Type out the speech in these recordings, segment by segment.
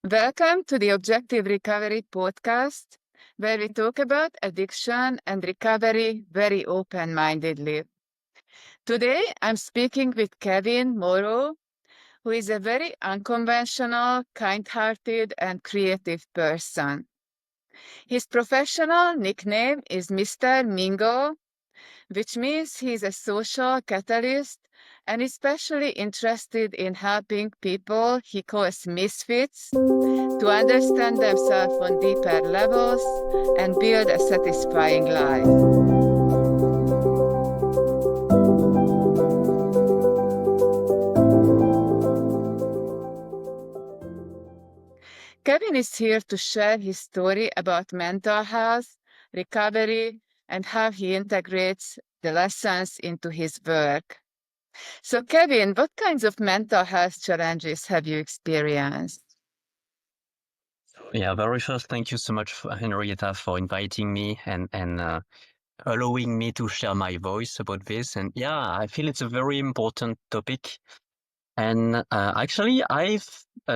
Welcome to the Objective Recovery podcast, where we talk about addiction and recovery very open-mindedly. Today, I'm speaking with Kevin Moreau, who is a very unconventional, kind-hearted, and creative person. His professional nickname is Mr. Mingo, which means he's a social catalyst and especially interested in helping people he calls misfits to understand themselves on deeper levels and build a satisfying life. Kevin is here to share his story about mental health, recovery, and how he integrates the lessons into his work. So, Kevin, what kinds of mental health challenges have you experienced? Yeah, very first, thank you so much, Henrietta, for inviting me and allowing me to share my voice about this. And yeah, I feel it's a very important topic. And actually, I've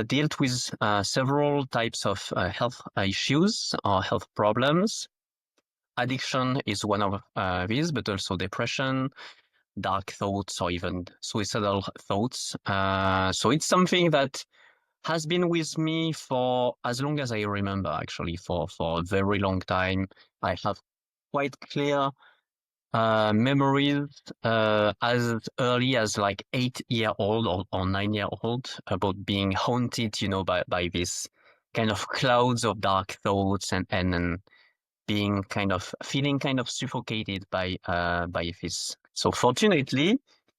dealt with several types of health issues or health problems. Addiction is one of these, but also depression, dark thoughts, or even suicidal thoughts. So it's something that has been with me for as long as I remember, actually, for a very long time. I have quite clear memories as early as like 8-year-old or 9-year-old about being haunted, by this kind of clouds of dark thoughts and being feeling kind of suffocated by this. So fortunately,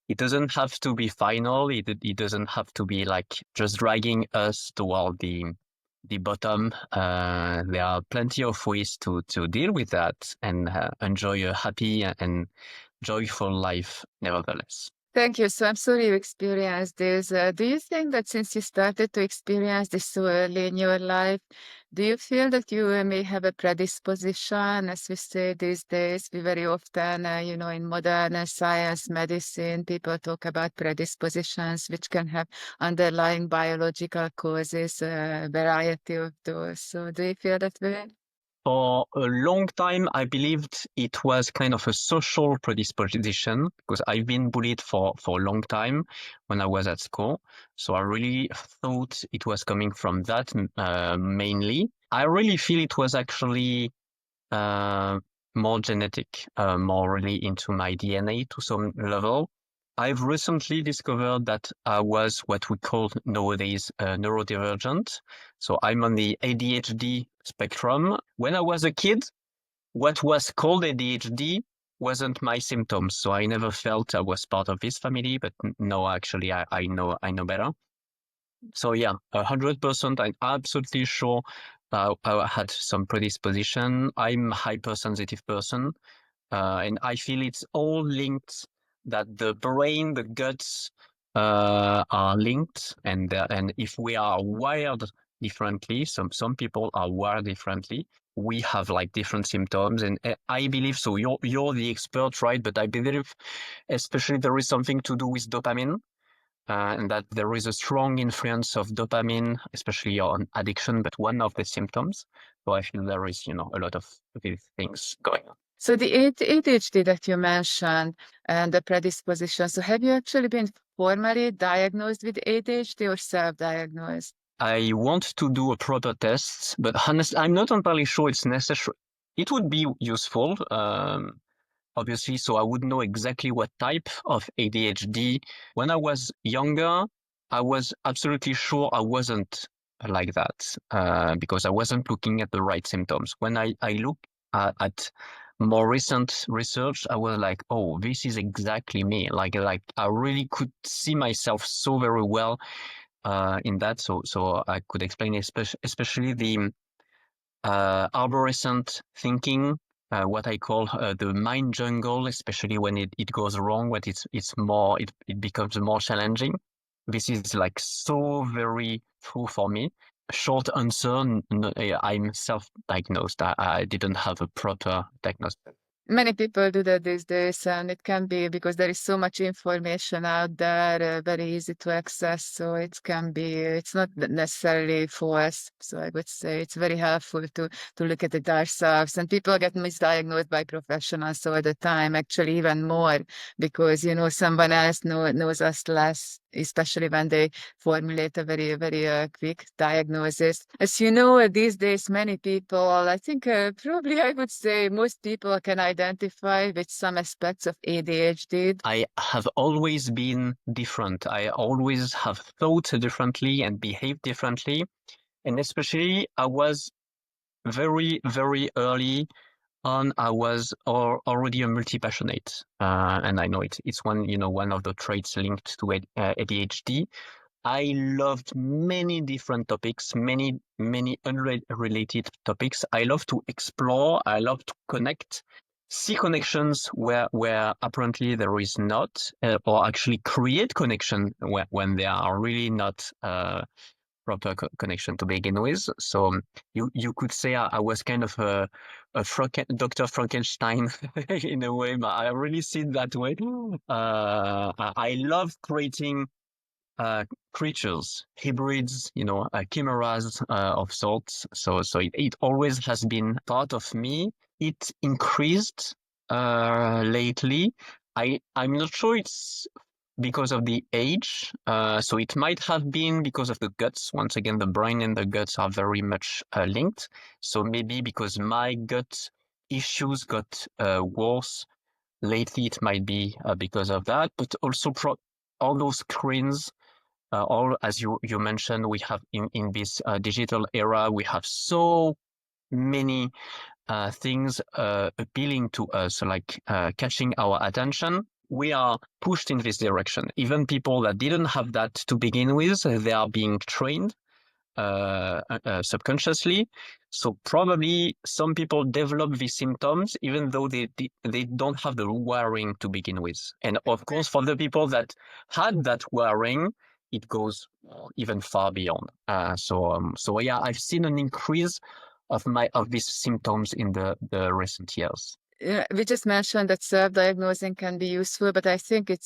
it doesn't have to be final. It doesn't have to be like just dragging us toward the bottom. There are plenty of ways to deal with that and enjoy a happy and joyful life nevertheless. Thank you. So I'm sorry you experienced this. Do you think that since you started to experience this so early in your life, do you feel that you may have a predisposition, as we say these days? We very often, in modern science, medicine, people talk about predispositions, which can have underlying biological causes, a variety of those. So do you feel that way? For a long time, I believed it was kind of a social predisposition because I've been bullied for a long time when I was at school. So I really thought it was coming from that mainly. I really feel it was actually more genetic, more really into my DNA to some level. I've recently discovered that I was what we call nowadays neurodivergent. So I'm on the ADHD spectrum. When I was a kid, what was called ADHD wasn't my symptoms. So I never felt I was part of this family, but no, actually, I know better. So yeah, 100%, I'm absolutely sure I had some predisposition. I'm a hypersensitive person. And I feel it's all linked, that the brain, the guts are linked. And if we are wired differently, some people are wired differently. We have like different symptoms, and I believe so. You're the expert, right? But I believe, especially, there is something to do with dopamine, and that there is a strong influence of dopamine, especially on addiction, but one of the symptoms. So I feel there is, a lot of these things going on. So the ADHD that you mentioned and the predisposition, so have you actually been formally diagnosed with ADHD or self-diagnosed? I want to do a proper test, but honestly, I'm not entirely sure it's necessary. It would be useful, obviously, so I would know exactly what type of ADHD. When I was younger, I was absolutely sure I wasn't like that, because I wasn't looking at the right symptoms. When I look at more recent research, I was like, oh, this is exactly me. Like I really could see myself so very well in that. So I could explain, especially the arborescent thinking, what I call the mind jungle, especially when it goes wrong, when it becomes more challenging. This is like so very true for me. Short answer, I'm self-diagnosed. I didn't have a proper diagnosis. Many people do that these days, and it can be because there is so much information out there, very easy to access. So it can be, it's not necessarily false. So I would say it's very helpful to look at it ourselves. And people get misdiagnosed by professionals all the time, actually even more, because someone else knows us less, especially when they formulate a very, very quick diagnosis. As you know, these days, many people, I think probably I would say most people can identify with some aspects of ADHD. I have always been different. I always have thought differently and behaved differently. And especially I was very, very early on, I was already a multi-passionate. And I know it's one of the traits linked to ADHD. I loved many different topics, many, many unrelated topics. I love to explore. I love to connect, see connections where apparently there is not, or actually create connection when there are really not proper connection to begin with. So you could say I was kind of a Dr. Frankenstein in a way, but I really see it that way. I love creating creatures, hybrids, chimeras of sorts. So it always has been part of me. It increased lately. I'm not sure it's because of the age. So it might have been because of the guts. Once again, the brain and the guts are very much linked. So maybe because my gut issues got worse lately, it might be because of that. But also all those screens, all as you mentioned, we have in this digital era, we have so many things appealing to us, like catching our attention. We are pushed in this direction. Even people that didn't have that to begin with, they are being trained subconsciously. So probably some people develop these symptoms even though they don't have the wiring to begin with. And of course, for the people that had that wiring, it goes even far beyond. So yeah, I've seen an increase of these symptoms in the recent years. We just mentioned that self-diagnosing can be useful, but I think it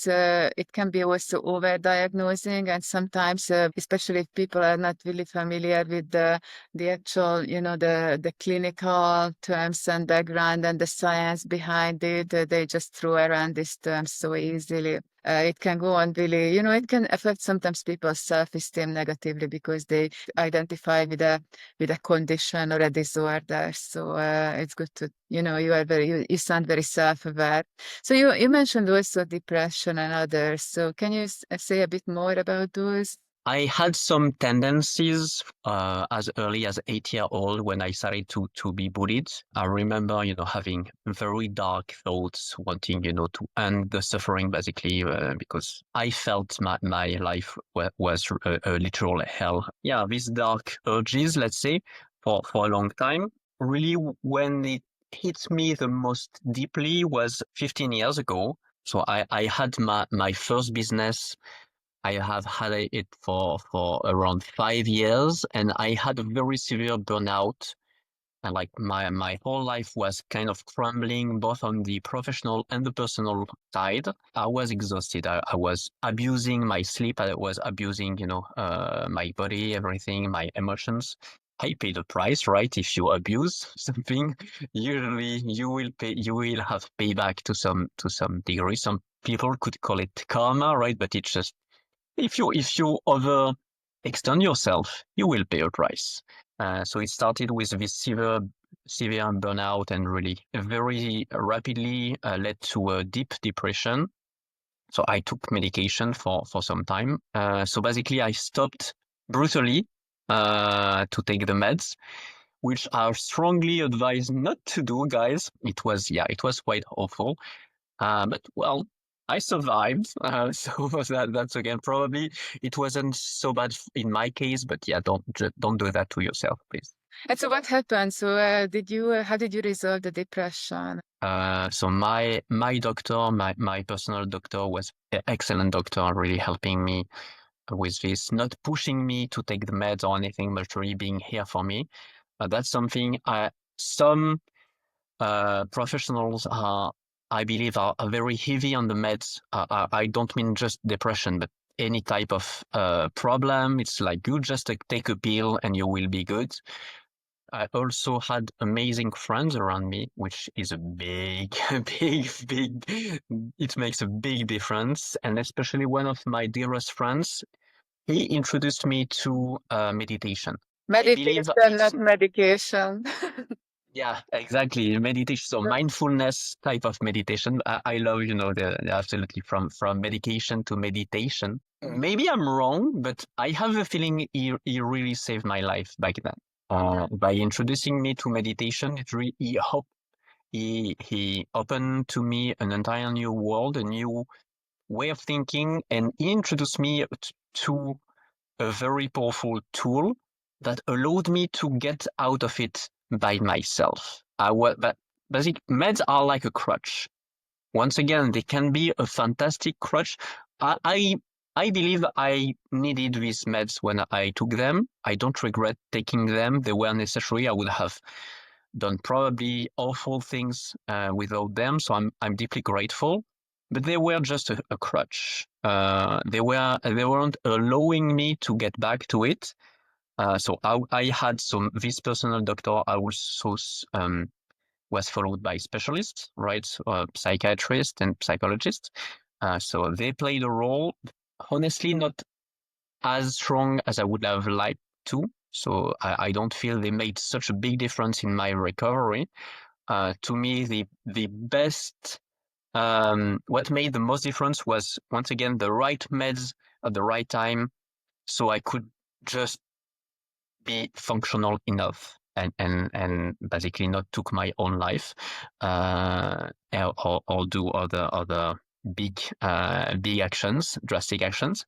can be also over-diagnosing, and sometimes, especially if people are not really familiar with the actual, the clinical terms and background and the science behind it, they just throw around these terms so easily. It can go on really, it can affect sometimes people's self-esteem negatively because they identify with a condition or a disorder. So it's good to, you sound very self-aware. So you mentioned also depression and others. So can you say a bit more about those? I had some tendencies as early as 8 years old when I started to be bullied. I remember, having very dark thoughts, wanting, to end the suffering basically, because I felt my life was a literal hell. Yeah, these dark urges, let's say, for a long time. Really, when it hit me the most deeply was 15 years ago. So I had my first business. I have had it for around 5 years, and I had a very severe burnout. And like my whole life was kind of crumbling, both on the professional and the personal side. I was exhausted. I was abusing my sleep. I was abusing, my body, everything, my emotions. I paid a price, right? If you abuse something, usually you will have payback to some degree. Some people could call it karma, right? But it's just if you overextend yourself, you will pay a price. So it started with this severe burnout, and really very rapidly led to a deep depression. So I took medication for some time. So basically, I stopped brutally to take the meds, which I strongly advise not to do, guys. It was quite awful. But well, I survived. So that's again, probably it wasn't so bad in my case, but yeah, don't do that to yourself, please. And so what happened? So how did you resolve the depression? So my doctor, my personal doctor was an excellent doctor, really helping me with this, not pushing me to take the meds or anything, but really being here for me. That's something some professionals I believe, are very heavy on the meds. I don't mean just depression, but any type of problem. It's like you just take a pill and you will be good. I also had amazing friends around me, which is a big, big, it makes a big difference. And especially one of my dearest friends, he introduced me to meditation. I believe Meditation, it's, not medication. yeah, exactly. Meditation, so mindfulness type of meditation. I love, absolutely from medication to meditation. Maybe I'm wrong, but I have a feeling he really saved my life back then. By introducing me to meditation, he opened to me an entire new world, a new way of thinking, and he introduced me to a very powerful tool that allowed me to get out of it by myself. But basic meds are like a crutch. Once again, they can be a fantastic crutch. I believe I needed these meds when I took them. I don't regret taking them. They were necessary. I would have done probably awful things without them. So I'm deeply grateful. But they were just a crutch. They weren't allowing me to get back to it. So I had this personal doctor. I also was followed by specialists, right? Psychiatrists and psychologists. So they played a role. Honestly, not as strong as I would have liked to. So I don't feel they made such a big difference in my recovery. To me, the best, what made the most difference was, once again, the right meds at the right time, so I could just be functional enough and basically not took my own life, or do other big actions, drastic actions.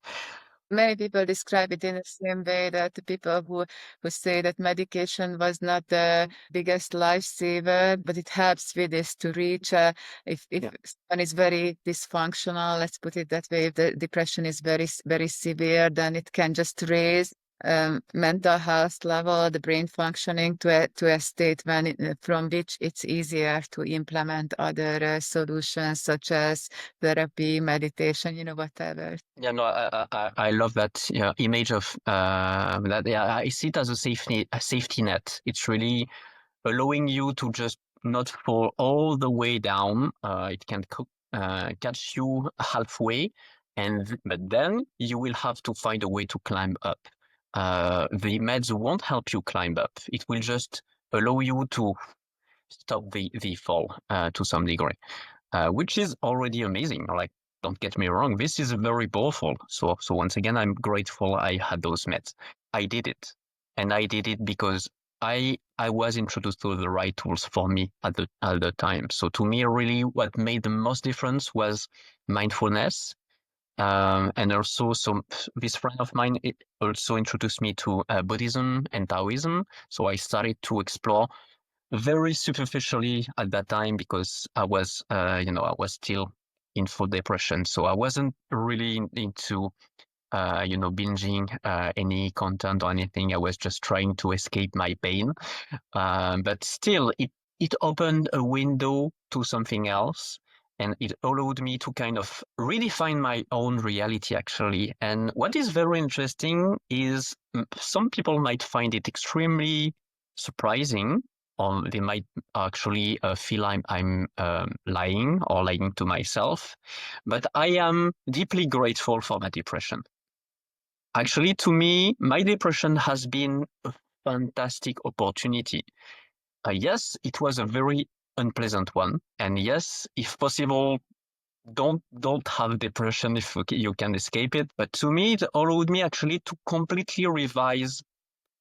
Many people describe it in the same way that the people who say that medication was not the biggest lifesaver, but it helps with this to reach, if someone is very dysfunctional, let's put it that way, if the depression is very severe, then it can just raise mental health level, the brain functioning to a state from which it's easier to implement other solutions such as therapy, meditation, whatever. Yeah, no, I love that image of that. Yeah, I see it as a safety net. It's really allowing you to just not fall all the way down. It can catch you halfway, but then you will have to find a way to climb up. The meds won't help you climb up. It will just allow you to stop the fall to some degree, which is already amazing. Like, don't get me wrong, this is very powerful. So once again, I'm grateful I had those meds. I did it, and I did it because I was introduced to the right tools for me at the time. So to me, really, what made the most difference was mindfulness. And also, this friend of mine also introduced me to Buddhism and Taoism. So I started to explore very superficially at that time because I was, I was still in full depression. So I wasn't really into, binging any content or anything. I was just trying to escape my pain. But still, it opened a window to something else. And it allowed me to kind of redefine my own reality, actually. And what is very interesting is some people might find it extremely surprising, or they might actually feel I'm lying or lying to myself. But I am deeply grateful for my depression. Actually, to me, my depression has been a fantastic opportunity. Yes, it was a very unpleasant one. And yes, if possible, don't have depression if you can escape it. But to me, it allowed me actually to completely revise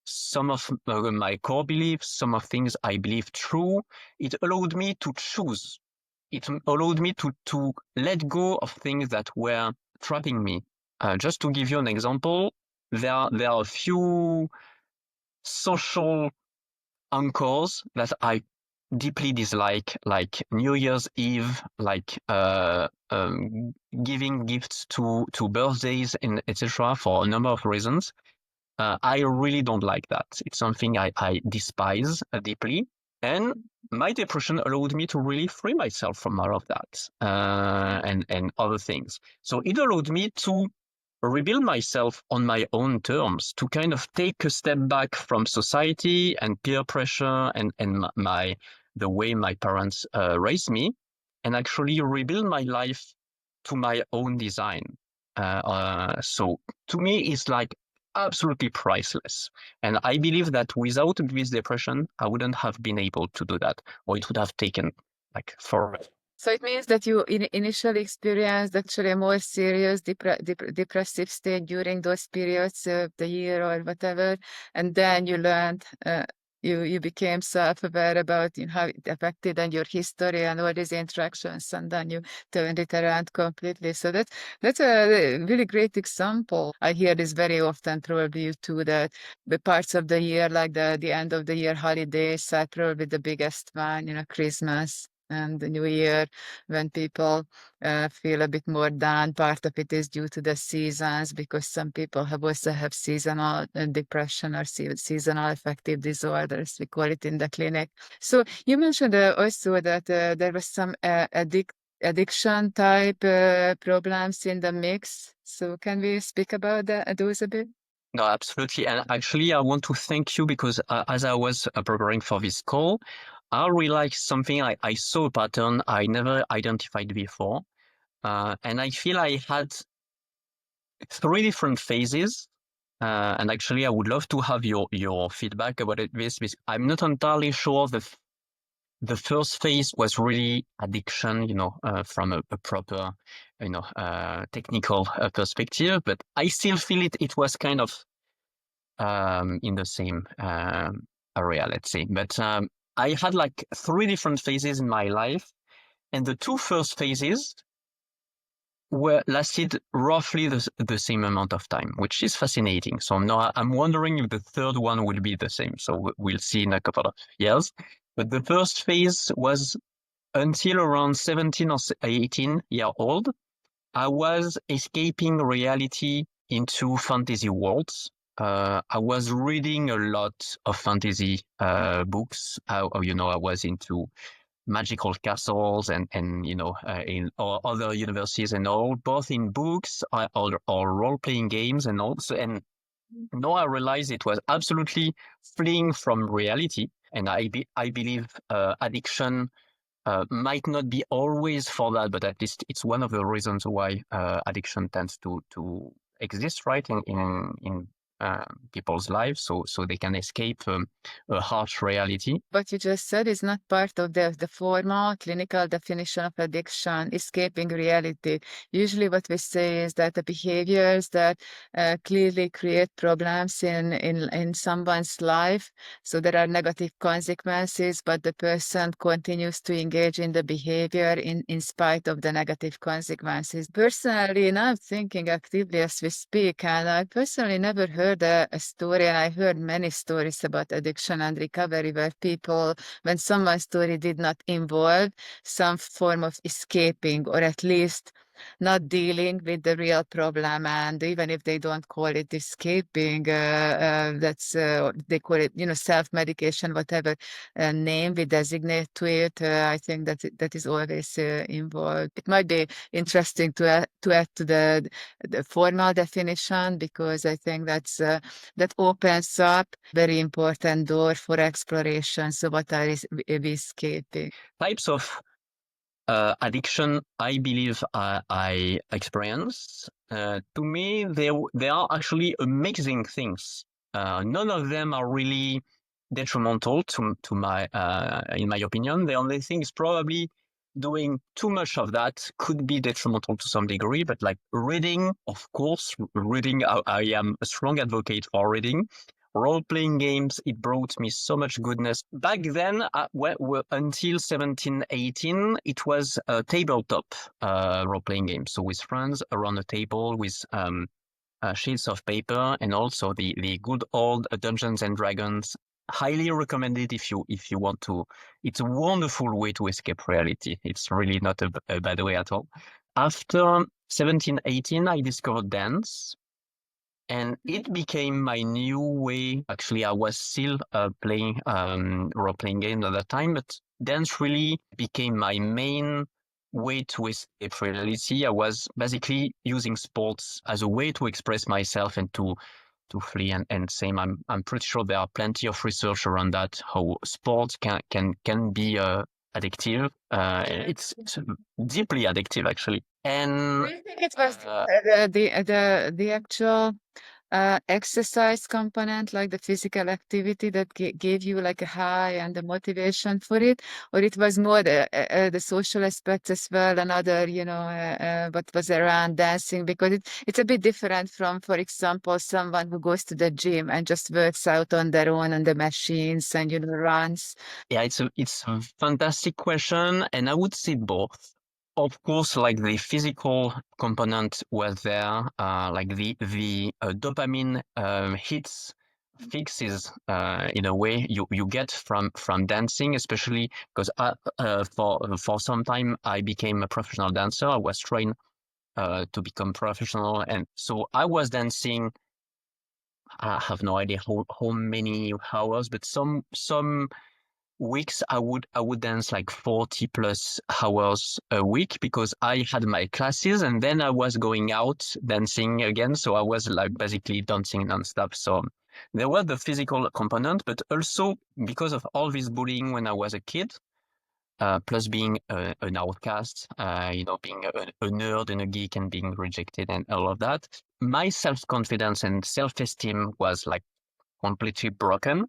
some of my core beliefs, some of things I believe true. It allowed me to choose. It allowed me to let go of things that were trapping me. Just to give you an example, there are a few social anchors that I deeply dislike, like New Year's Eve, like giving gifts to birthdays and etc. for a number of reasons. I really don't like that. It's something I despise deeply. And my depression allowed me to really free myself from all of that and other things. So it allowed me to rebuild myself on my own terms, to kind of take a step back from society and peer pressure and the way my parents raised me, and actually rebuild my life to my own design. So to me, it's like absolutely priceless. And I believe that without this depression, I wouldn't have been able to do that, or it would have taken like forever. So it means that you initially experienced actually a more serious depressive state during those periods of the year or whatever, and then you learned, you became self-aware about how it affected and your history and all these interactions, and then you turned it around completely. So that's a really great example. I hear this very often, probably you too, that the parts of the year, like the end of the year holidays, are probably the biggest one, Christmas and the New Year, when people feel a bit more down. Part of it is due to the seasons, because some people also have seasonal depression or seasonal affective disorders, we call it in the clinic. So you mentioned also that there was some addiction type problems in the mix. So can we speak about those a bit? No, absolutely. And actually, I want to thank you because as I was preparing for this call, I realized something. I saw a pattern I never identified before. And I feel I had 3 different phases. And actually, I would love to have your feedback about this because I'm not entirely sure the first phase was really addiction, from a proper, technical perspective. But I still feel it was kind of in the same area, let's say. But I had like 3 different phases in my life, and the 2 first phases lasted roughly the same amount of time, which is fascinating. So now I'm wondering if the third one will be the same. So we'll see in a couple of years. But the first phase was until around 17 or 18-year-old. I was escaping reality into fantasy worlds. I was reading a lot of fantasy books. I was into magical castles and in other universes and all, both in books or role-playing games and also. And now I realize it was absolutely fleeing from reality. And I believe addiction might not be always for that, but at least it's one of the reasons why addiction tends to exist, right, in people's lives, so they can escape a harsh reality. What you just said is not part of the formal clinical definition of addiction, escaping reality. Usually what we say is that the behaviors that clearly create problems in someone's life, so there are negative consequences, but the person continues to engage in the behavior in spite of the negative consequences. Personally, now I'm thinking actively as we speak, and I personally never heard a story, and I heard many stories about addiction and recovery where people, when someone's story did not involve some form of escaping, or at least not dealing with the real problem, and even if they don't call it escaping, that's they call it, self-medication, whatever name we designate to it. I think that is always involved. It might be interesting to add to the formal definition, because I think that opens up very important door for exploration. So what are we escaping? Types of addiction I believe I experience. To me, they are actually amazing things. None of them are really detrimental to my in my opinion. The only thing is probably doing too much of that could be detrimental to some degree, but like reading, of course, reading, I am a strong advocate for reading. Role-playing games, it brought me so much goodness. Back then, until 17, 18, it was a tabletop role-playing game. So with friends around a table with sheets of paper, and also the good old Dungeons and Dragons. Highly recommended if you want to. It's a wonderful way to escape reality. It's really not a bad way at all. After 17, 18, I discovered dance. And it became my new way. Actually, I was still playing role-playing games at that time, but dance really became my main way to escape reality. I was basically using sports as a way to express myself and to flee. And same, I'm pretty sure there are plenty of research around that, how sports can be addictive. It's deeply addictive, actually. Do And you think it was uh, the actual exercise component, like the physical activity that gave you like a high and the motivation for it, or it was more the social aspects as well, and other, what was around dancing, because it's a bit different from, for example, someone who goes to the gym and just works out on their own on the machines and, runs. Yeah, it's a fantastic question, and I would say both. Of course, like the physical component was there, like the dopamine hits fixes in a way you get from dancing, especially because for some time I became a professional dancer. I was trained to become professional, and so I was dancing. I have no idea how many hours, but some weeks I would dance like 40 plus hours a week because I had my classes and then I was going out dancing again. So I was like basically dancing nonstop. So there was the physical component, but also because of all this bullying when I was a kid, plus being an outcast, being a nerd and a geek and being rejected and all of that, my self-confidence and self-esteem was like completely broken,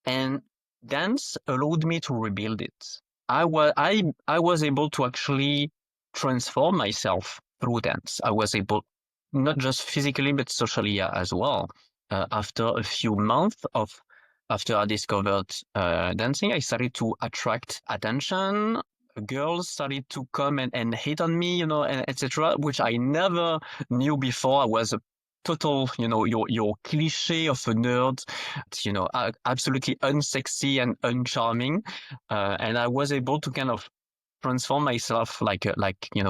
and dance allowed me to rebuild it. I was able to actually transform myself through dance. I was able, not just physically but socially as well. After a few months of after I discovered dancing, I started to attract attention. Girls started to come and hit on me, and etc., which I never knew before. I was a total, your cliche of a nerd, absolutely unsexy and uncharming. And I was able to kind of transform myself like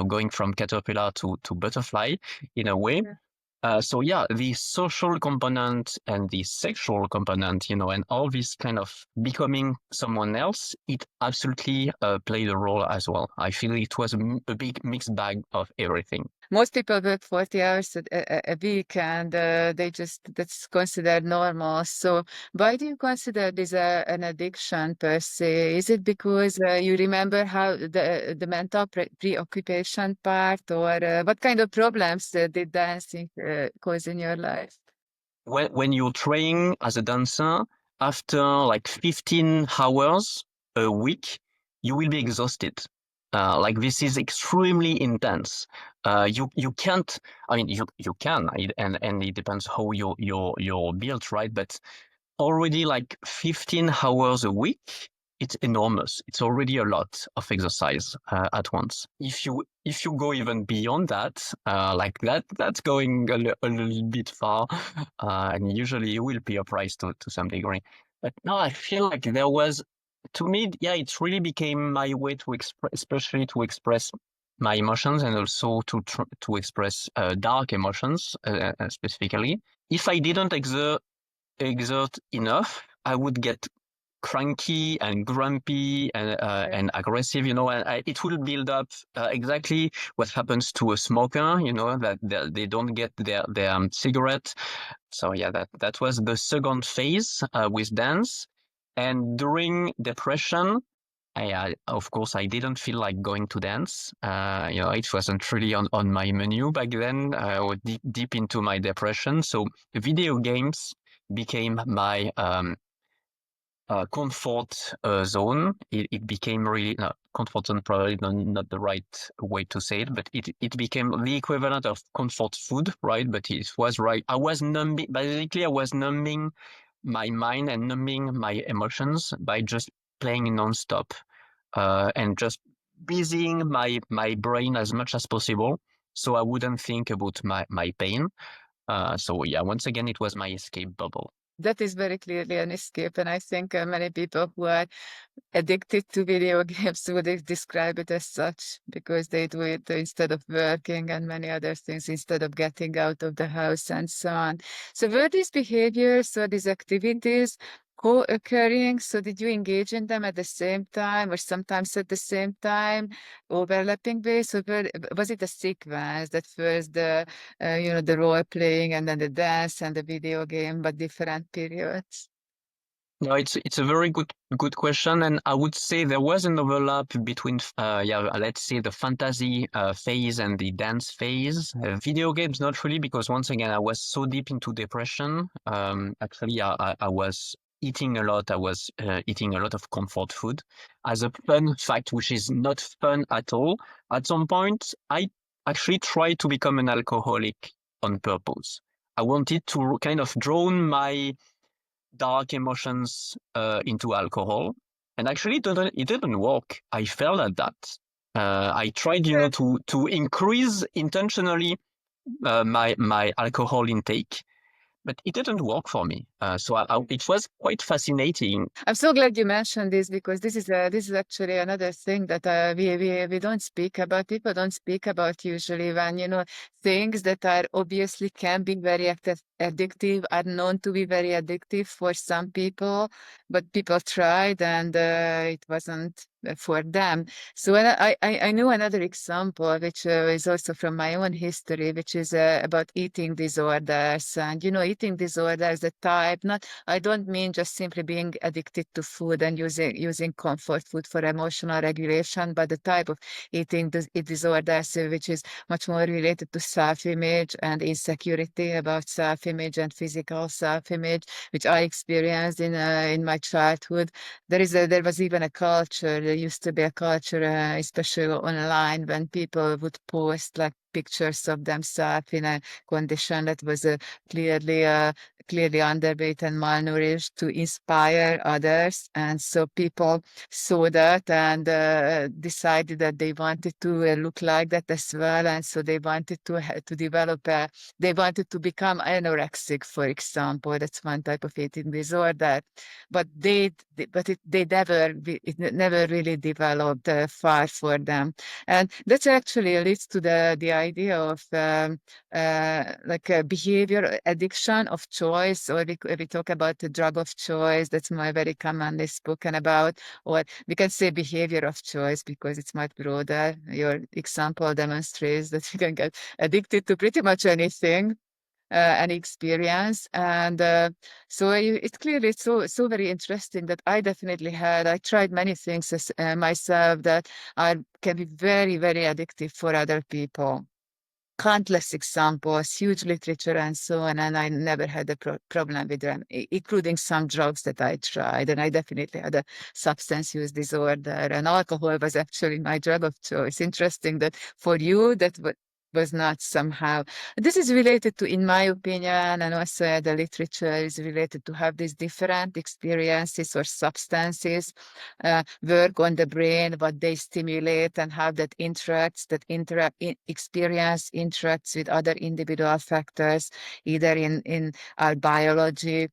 going from caterpillar to butterfly in a way. Yeah. So yeah, the social component and the sexual component, and all this kind of becoming someone else, it absolutely played a role as well. I feel it was a big mixed bag of everything. Most people work 40 hours a week, and that's considered normal. So why do you consider this an addiction per se? Is it because you remember how the mental preoccupation part, or what kind of problems did dancing cause in your life? When you're training as a dancer, after like 15 hours a week, you will be exhausted. Like this is extremely intense. You can't. I mean, you can, and it depends how you're built, right? But already like 15 hours a week, it's enormous. It's already a lot of exercise at once. If you go even beyond that, like that's going a little bit far, and usually you will pay a price to some degree. But no, I feel like there was, to me, yeah, it really became my way to express, especially to express my emotions and also to express dark emotions specifically. If I didn't exert enough, I would get cranky and grumpy and aggressive, and it will build up exactly what happens to a smoker, that they don't get their cigarette. So yeah, that was the second phase with dance. And during depression, of course, I didn't feel like going to dance. It wasn't really on my menu back then. I was deep into my depression. So video games became my comfort zone. It became really, no, comfort zone, probably not the right way to say it, but it became the equivalent of comfort food, right? But it was right. Basically, I was numbing my mind and numbing my emotions by just playing nonstop, and just busying my brain as much as possible so I wouldn't think about my pain. So yeah, once again, it was my escape bubble. that is very clearly an escape. And I think many people who are addicted to video games would describe it as such because they do it instead of working and many other things, instead of getting out of the house and so on. So were these behaviors or these activities co-occurring? So did you engage in them at the same time or sometimes at the same time, overlapping ways? So was it a sequence that first the role playing and then the dance and the video game, but different periods? No, it's a very good question, and I would say there was an overlap between let's say the fantasy phase and the dance phase. Video games not really, because once again I was so deep into depression. Actually, I was eating a lot. I was eating a lot of comfort food. As a fun fact, which is not fun at all, at some point I actually tried to become an alcoholic on purpose. I wanted to kind of drown my dark emotions into alcohol, and actually it didn't work. I failed at that. I tried, to increase intentionally my alcohol intake, but it didn't work for me. It was quite fascinating. I'm so glad you mentioned this because this is actually another thing that we don't speak about. People don't speak about usually when things that are obviously can be very addictive are known to be very addictive for some people, but people tried and it wasn't for them. So when I know another example, which is also from my own history, which is about eating disorders. And eating disorders, the type, not I don't mean just simply being addicted to food and using comfort food for emotional regulation, but the type of eating disorders which is much more related to self-image and insecurity about self-image and physical self-image, which I experienced in my childhood. There was even a culture. There used to be a culture, especially online, when people would post like pictures of themselves in a condition that was clearly underweight and malnourished to inspire others. And so people saw that and decided that they wanted to look like that as well. And so they wanted to develop they wanted to become anorexic, for example. That's one type of eating disorder. But it never really developed far for them. And that actually leads to the idea of like a behavior addiction of choice, or we talk about the drug of choice. That's my very commonly spoken about, or we can say behavior of choice because it's much broader. Your example demonstrates that you can get addicted to pretty much anything, any experience. And it's clearly so very interesting that I tried many things myself that can be very, very addictive for other people. Countless examples, huge literature and so on, and I never had a problem with them, including some drugs that I tried, and I definitely had a substance use disorder, and alcohol was actually my drug of choice. Interesting that for you that was not somehow. This is related to, in my opinion, and also the literature is related to have these different experiences or substances work on the brain, what they stimulate and how that experience interacts with other individual factors, either in our biology,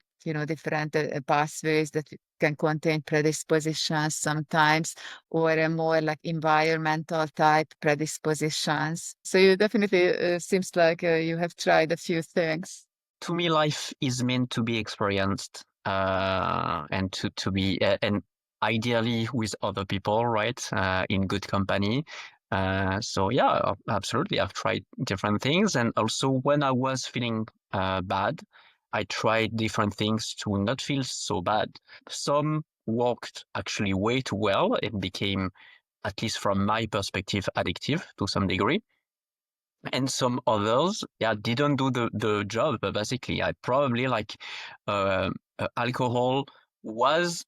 different pathways that can contain predispositions sometimes, or a more like environmental type predispositions. So you definitely seems like you have tried a few things. To me, life is meant to be experienced, and to be and ideally with other people, right? In good company. So yeah, absolutely. I've tried different things, and also when I was feeling bad, I tried different things to not feel so bad. Some worked actually way too well and became, at least from my perspective, addictive to some degree. And some others, yeah, didn't do the job. Basically, I probably alcohol was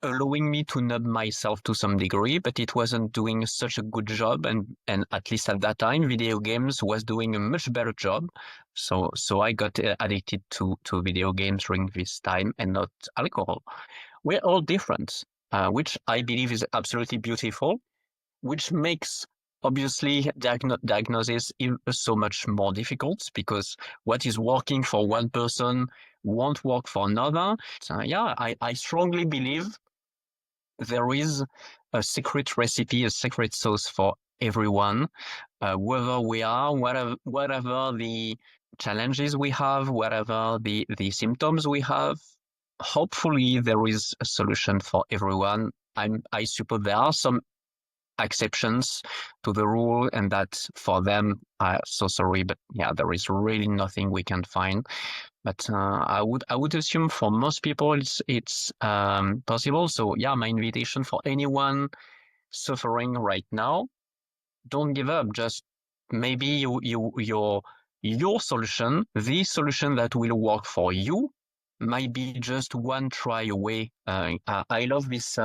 allowing me to numb myself to some degree, but it wasn't doing such a good job. And at least at that time, video games was doing a much better job. So I got addicted to video games during this time and not alcohol. We're all different, which I believe is absolutely beautiful, which makes obviously diagnosis so much more difficult, because what is working for one person won't work for another. So yeah, I strongly believe there is a secret recipe, a secret sauce for everyone, wherever we are, whatever the challenges we have, whatever the symptoms we have. Hopefully, there is a solution for everyone. I suppose there are some exceptions to the rule, and that for them, so sorry, but yeah, there is really nothing we can find. But I would assume for most people it's possible. So yeah, my invitation for anyone suffering right now, don't give up. Just maybe your solution, the solution that will work for you, might be just one try away. I love this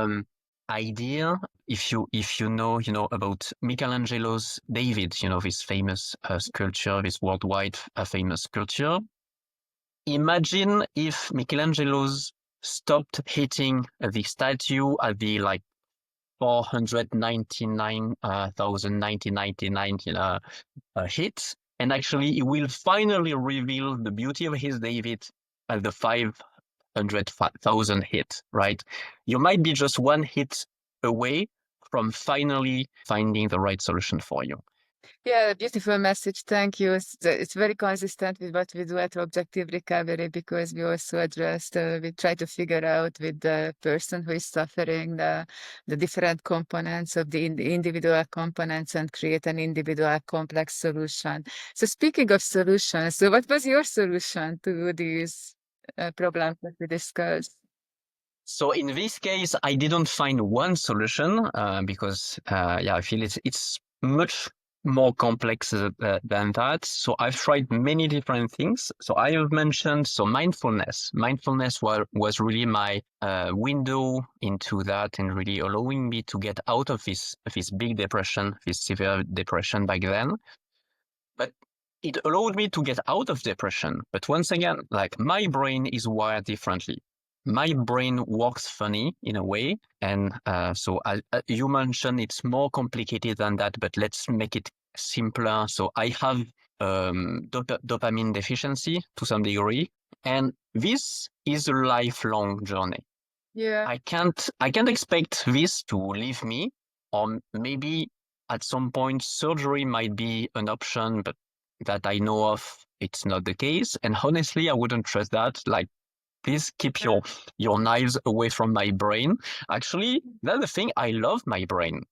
idea. If you know about Michelangelo's David, this famous sculpture, this worldwide famous sculpture. Imagine if Michelangelo's stopped hitting the statue at the 499,999 hits, and actually he will finally reveal the beauty of his David at the 500,000 hit, right? You might be just one hit away from finally finding the right solution for you. Yeah, beautiful message. Thank you. It's very consistent with what we do at Objective Recovery, because we also addressed, we try to figure out with the person who is suffering the different components of the individual components and create an individual complex solution. So speaking of solutions, so what was your solution to these problems that we discussed? So in this case, I didn't find one solution because yeah, I feel it's much more complex than that. So I've tried many different things. So I have mentioned mindfulness. Mindfulness was really my window into that, and really allowing me to get out of this big depression, this severe depression back then. But it allowed me to get out of depression. But once again, my brain is wired differently. My brain works funny in a way. And so you mentioned it's more complicated than that, but let's make it simpler. So I have dopamine deficiency to some degree. And this is a lifelong journey. Yeah. I can't expect this to leave me, or maybe at some point surgery might be an option, but that I know of, it's not the case. And honestly, I wouldn't trust that. Please keep your knives away from my brain. Actually, that's the thing. I love my brain.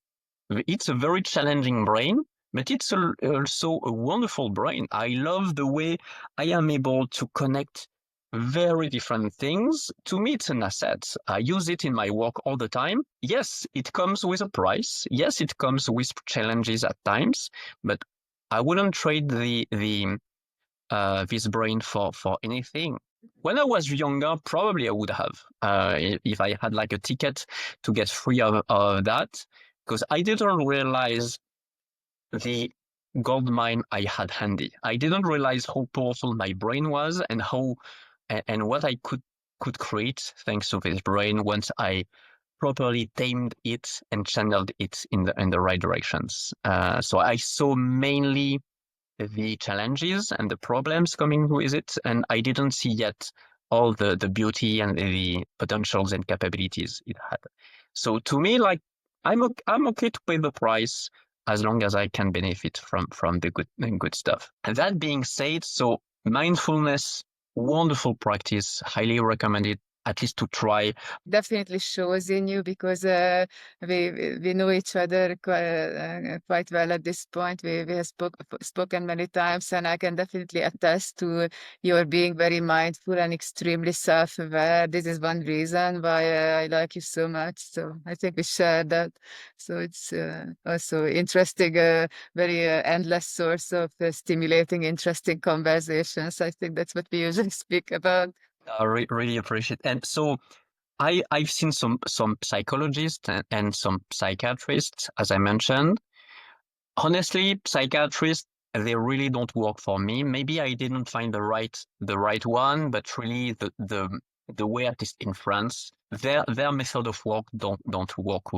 It's a very challenging brain, but it's also a wonderful brain. I love the way I am able to connect very different things. To me, it's an asset. I use it in my work all the time. Yes, it comes with a price. Yes, it comes with challenges at times, but I wouldn't trade this brain for anything. When I was younger, probably I would have, if I had a ticket to get free of that, because I didn't realize the gold mine I had handy. I didn't realize how powerful my brain was, and what I could create thanks to this brain once I properly tamed it and channeled it in the right directions. So I saw mainly the challenges and the problems coming with it, and I didn't see yet all the beauty and the potentials and capabilities it had. So to me, I'm okay to pay the price as long as I can benefit from the good stuff. And that being said, so mindfulness, wonderful practice, highly recommended, at least to try. Definitely shows in you, because we know each other quite well at this point. We have spoken many times, and I can definitely attest to your being very mindful and extremely self-aware. This is one reason why I like you so much. So I think we share that. So it's also interesting, very endless source of stimulating, interesting conversations. I think that's what we usually speak about. I really appreciate it. And so I've seen some psychologists and some psychiatrists, as I mentioned. Honestly, psychiatrists, they really don't work for me. Maybe I didn't find the right one, but really the way, at least in France, their method of work don't work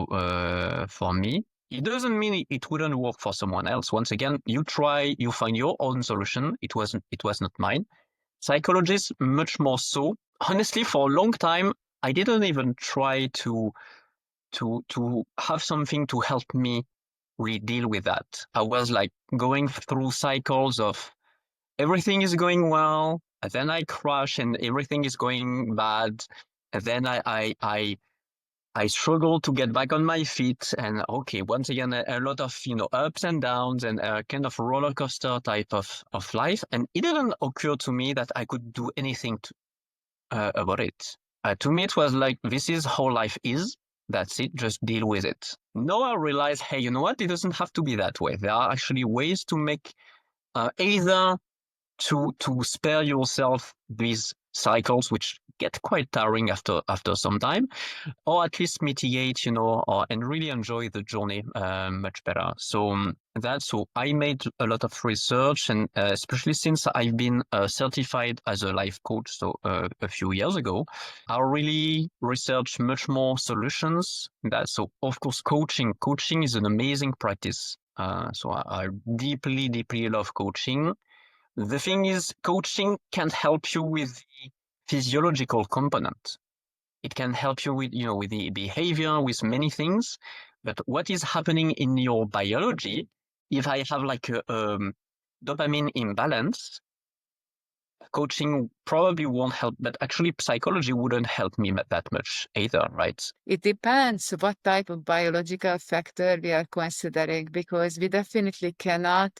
for me. It doesn't mean it wouldn't work for someone else. Once again, you try, you find your own solution. It was not mine. Psychologists, much more so. Honestly, for a long time, I didn't even try to have something to help me really deal with that. I was like going through cycles of everything is going well, and then I crash and everything is going bad. And then I struggle to get back on my feet. And okay, once again, a lot of, ups and downs and a kind of roller coaster type of life. And it didn't occur to me that I could do anything about it. To me, it was like, this is how life is. That's it. Just deal with it. Now I realize, hey, you know what? It doesn't have to be that way. There are actually ways to make either to spare yourself these cycles, which get quite tiring after some time, or at least mitigate, and really enjoy the journey much better. So so I made a lot of research, and especially since I've been certified as a life coach, so a few years ago, I really researched much more solutions. So of course, coaching is an amazing practice. So I deeply, deeply love coaching. The thing is, coaching can help you with the physiological component. It can help you with, with the behavior, with many things. But what is happening in your biology, if I have like a dopamine imbalance, coaching probably won't help, but actually psychology wouldn't help me that much either, right? It depends what type of biological factor we are considering, because we definitely cannot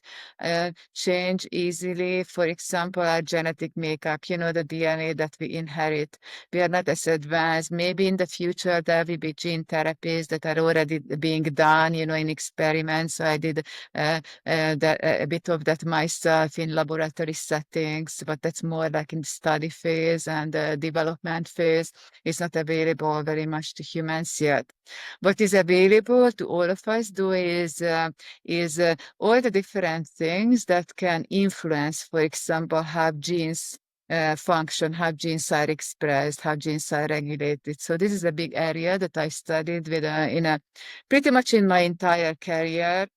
change easily, for example, our genetic makeup, the DNA that we inherit. We are not as advanced. Maybe in the future there will be gene therapies that are already being done, in experiments. I did a bit of that myself in laboratory settings, but that's more like in study phase and development phase. It's not available very much to humans yet. What is available to all of us though is all the different things that can influence, for example, how genes function, how genes are expressed, how genes are regulated. So this is a big area that I studied with pretty much in my entire career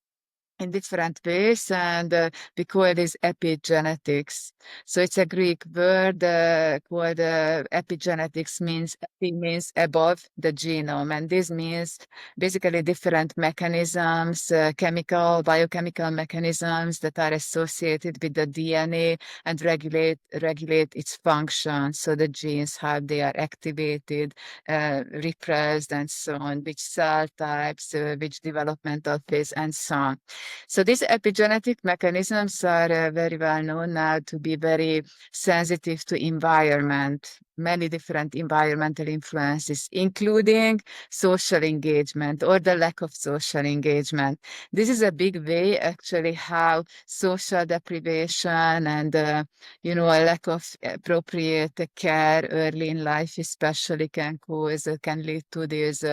in different ways, and we call this epigenetics. So it's a Greek word called epigenetics. Means above the genome, and this means basically different mechanisms, biochemical mechanisms that are associated with the DNA and regulate its function. So the genes, how they are activated, repressed, and so on, which cell types, which developmental phase, and so on. So these epigenetic mechanisms are very well known now to be very sensitive to environment, many different environmental influences, including social engagement or the lack of social engagement. This is a big way, actually, how social deprivation and, a lack of appropriate care early in life, especially, can lead to these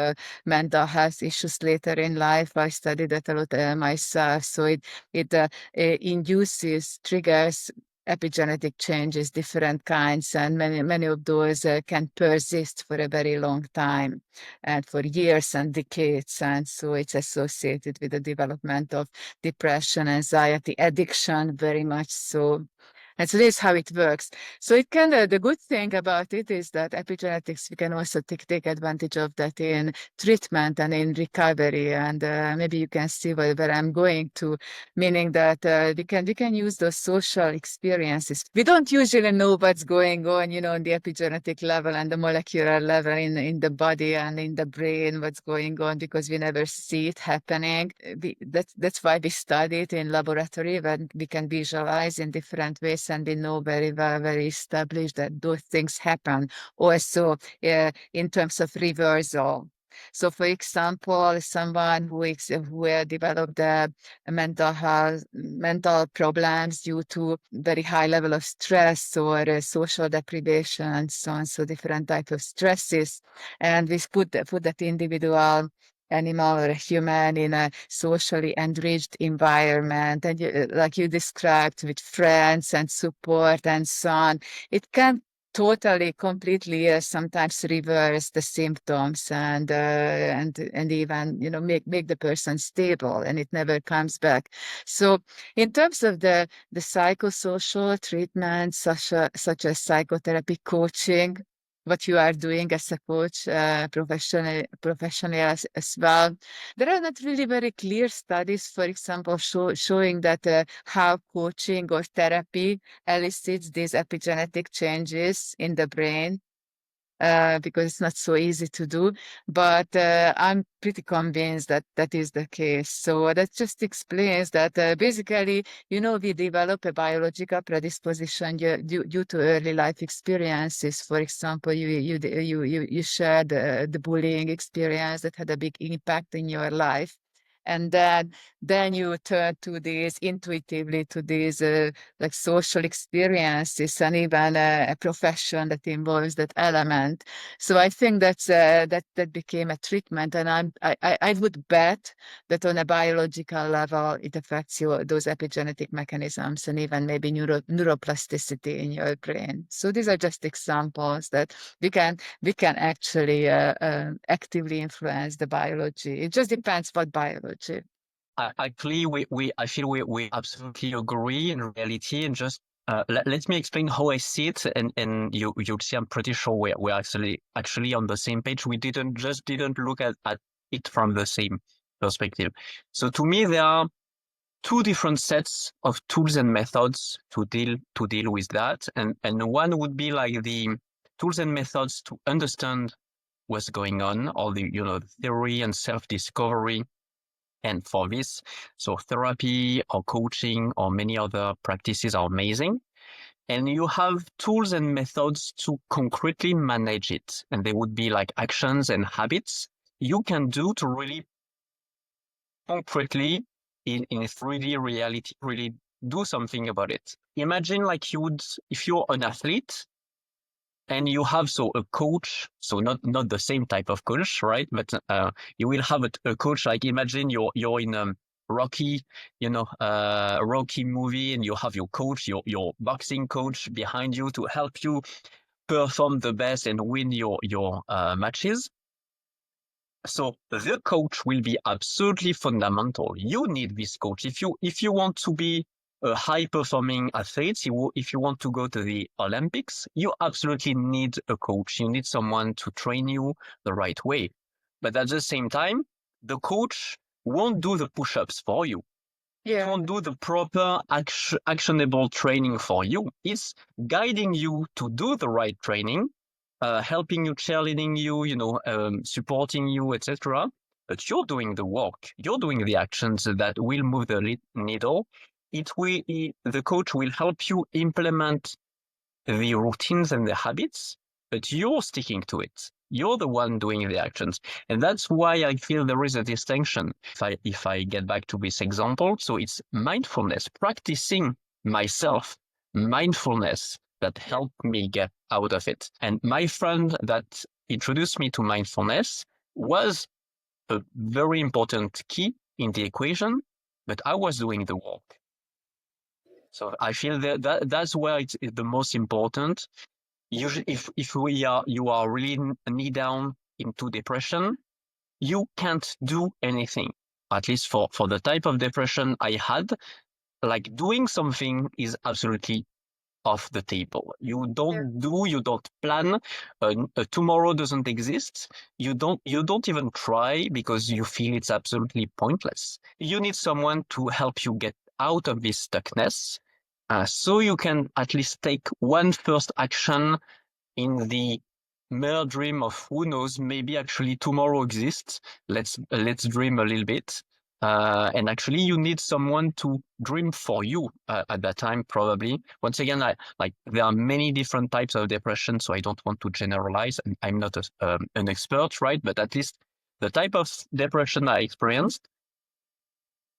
mental health issues later in life. I studied that a lot myself. So it induces, triggers epigenetic changes, different kinds, and many of those can persist for a very long time and for years and decades. And so it's associated with the development of depression, anxiety, addiction, very much so. And so this is how it works. So the good thing about it is that epigenetics, we can also take advantage of that in treatment and in recovery. And maybe you can see where I'm going to, meaning that we can use those social experiences. We don't usually know what's going on, on the epigenetic level and the molecular level in the body and in the brain, what's going on, because we never see it happening. That's why we study it in laboratory, when we can visualize in different ways, and we know very well, very established, that those things happen also in terms of reversal. So, for example, someone who developed mental problems due to very high level of stress or social deprivation and so on, so different type of stresses, and we put that individual, animal or a human, in a socially enriched environment, and like you described, with friends and support and so on, it can totally, completely, sometimes reverse the symptoms and even, make the person stable, and it never comes back. So in terms of the psychosocial treatment, such as psychotherapy, coaching, what you are doing as a coach, professionally as well, there are not really very clear studies, for example, showing that how coaching or therapy elicits these epigenetic changes in the brain, because it's not so easy to do. But I'm pretty convinced that that is the case. So that just explains that basically, we develop a biological predisposition due to early life experiences. For example, you shared the bullying experience that had a big impact in your life. And then you turn to these intuitively to these like social experiences and even a profession that involves that element. So I think that became a treatment, and I would bet that on a biological level it affects those epigenetic mechanisms and even maybe neuroplasticity in your brain. So these are just examples that we can actually actively influence the biology. It just depends what biology. Actually, I feel we absolutely agree in reality. And just let me explain how I see it, and you'll see I'm pretty sure we're actually on the same page. We didn't look at it from the same perspective. So to me, there are two different sets of tools and methods to deal with that, and one would be like the tools and methods to understand what's going on, all the theory and self-discovery. And for this, so therapy or coaching or many other practices are amazing. And you have tools and methods to concretely manage it. And they would be like actions and habits you can do to really concretely in 3D reality, really do something about it. Imagine like if you're an athlete, and you have a coach, so not the same type of coach, right? But you will have a coach. Like imagine you're in Rocky, Rocky movie, and you have your coach, your boxing coach behind you to help you perform the best and win your matches. So the coach will be absolutely fundamental. You need this coach if you want to be a high-performing athlete. If you want to go to the Olympics, you absolutely need a coach. You need someone to train you the right way. But at the same time, the coach won't do the push-ups for you. It won't do the proper actionable training for you. It's guiding you to do the right training, helping you, cheerleading you, supporting you, etc. But you're doing the work. You're doing the actions that will move the needle. The coach will help you implement the routines and the habits, but you're sticking to it. You're the one doing the actions. And that's why I feel there is a distinction. If I get back to this example, so it's mindfulness, practicing myself, mindfulness that helped me get out of it. And my friend that introduced me to mindfulness was a very important key in the equation, but I was doing the work. So I feel that's where it's the most important. Usually, if you are really knee down into depression, you can't do anything. At least for the type of depression I had, like doing something is absolutely off the table. You don't plan. Tomorrow doesn't exist. You don't even try because you feel it's absolutely pointless. You need someone to help you get out of this stuckness, so you can at least take one first action in the mere dream of who knows, maybe actually tomorrow exists. Let's dream a little bit. And actually, you need someone to dream for you at that time, probably. Once again, there are many different types of depression, so I don't want to generalize. And I'm not an expert, right? But at least the type of depression I experienced,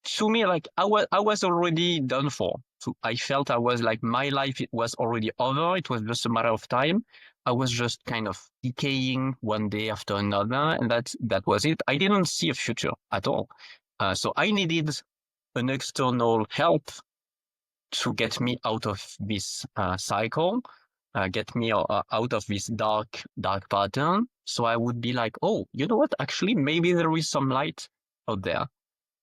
to me, like I was already done for. So I felt I was like my life, it was already over. It was just a matter of time. I was just kind of decaying one day after another, and that was it. I didn't see a future at all. So I needed an external help to get me out of this cycle. get me out of this dark pattern. So I would be like, oh, you know what? Actually, maybe there is some light out there.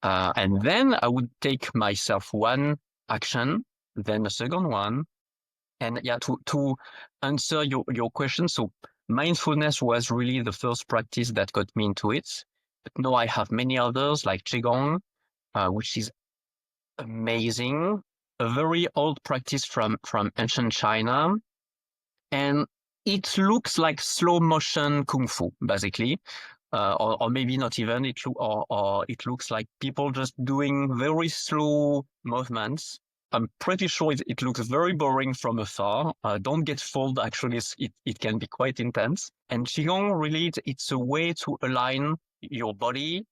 And then I would take myself one action, then a second one. And yeah, to answer your question, so mindfulness was really the first practice that got me into it. But no, I have many others like Qigong, which is amazing. A very old practice from ancient China. And it looks like slow motion kung fu, basically. Or maybe not even or it looks like people just doing very slow movements. I'm pretty sure it looks very boring from afar. Don't get fooled. Actually, it can be quite intense. And Qigong really, it's a way to align your body,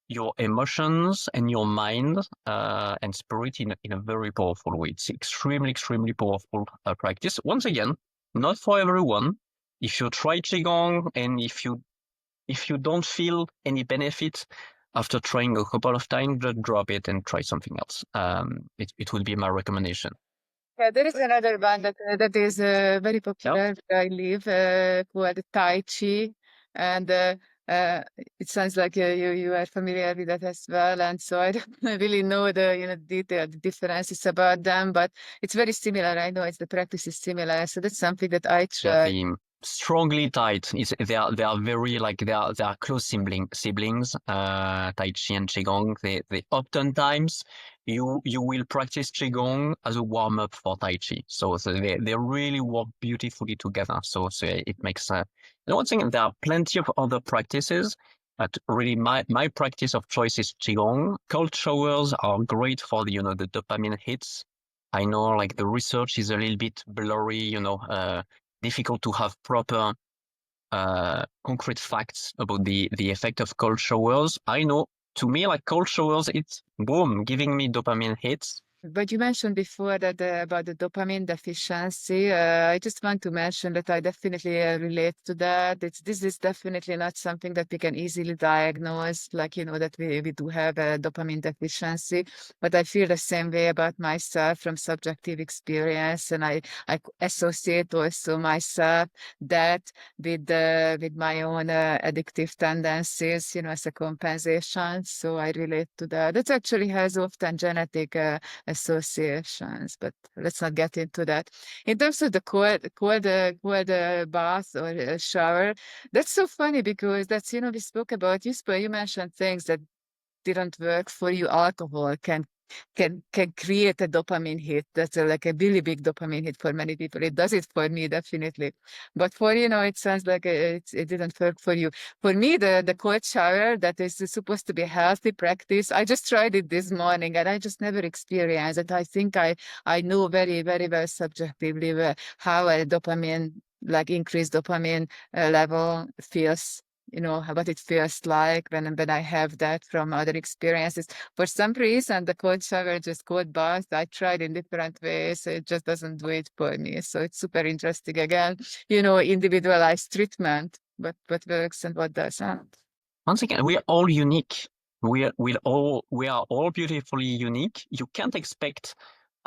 your emotions, and your mind and spirit in a very powerful way. It's extremely powerful practice. Once again, not for everyone. If you try Qigong and if you don't feel any benefit after trying a couple of times, just drop it and try something else. It would be my recommendation. Yeah, there is another one that is very popular Yep. where I live called Tai Chi, and it sounds like you are familiar with that as well. And so I don't really know the detailed differences about them, but it's very similar. I know the practice is similar, so that's something that I Yeah, try. strongly tied. They are very like they are close siblings. Tai Chi and Qigong. They oftentimes you will practice Qigong as a warm up for Tai Chi. So they really work beautifully together. So it makes. One thing, there are plenty of other practices. But really, my practice of choice is Qigong. Cold showers are great for the dopamine hits. I know like the research is a little bit blurry, difficult to have proper concrete facts about the effect of cold showers. I know to me, like cold showers, it's boom, giving me dopamine hits. But you mentioned before that about the dopamine deficiency. I just want to mention that I definitely relate to that. This is definitely not something that we can easily diagnose, like that we do have a dopamine deficiency. But I feel the same way about myself from subjective experience, and I associate also myself that with my own addictive tendencies, as a compensation. So I relate to that. That actually has often genetic associations, but let's not get into that. In terms of the cold bath or shower, that's so funny because that's we spoke about you mentioned things that didn't work for you. Alcohol can create a dopamine hit. That's like a really big dopamine hit for many people. It does it for me, definitely. But for it sounds like it didn't work for you. For me, the cold shower that is supposed to be a healthy practice, I just tried it this morning and I just never experienced it. I think I know very, very well subjectively how a dopamine, like increased dopamine level feels. What it feels like when I have that from other experiences. For some reason, the cold shower, just cold bath, I tried in different ways. It just doesn't do it for me. So it's super interesting. Again, individualized treatment, what works and what doesn't. Once again, we are all unique. We are all beautifully unique. You can't expect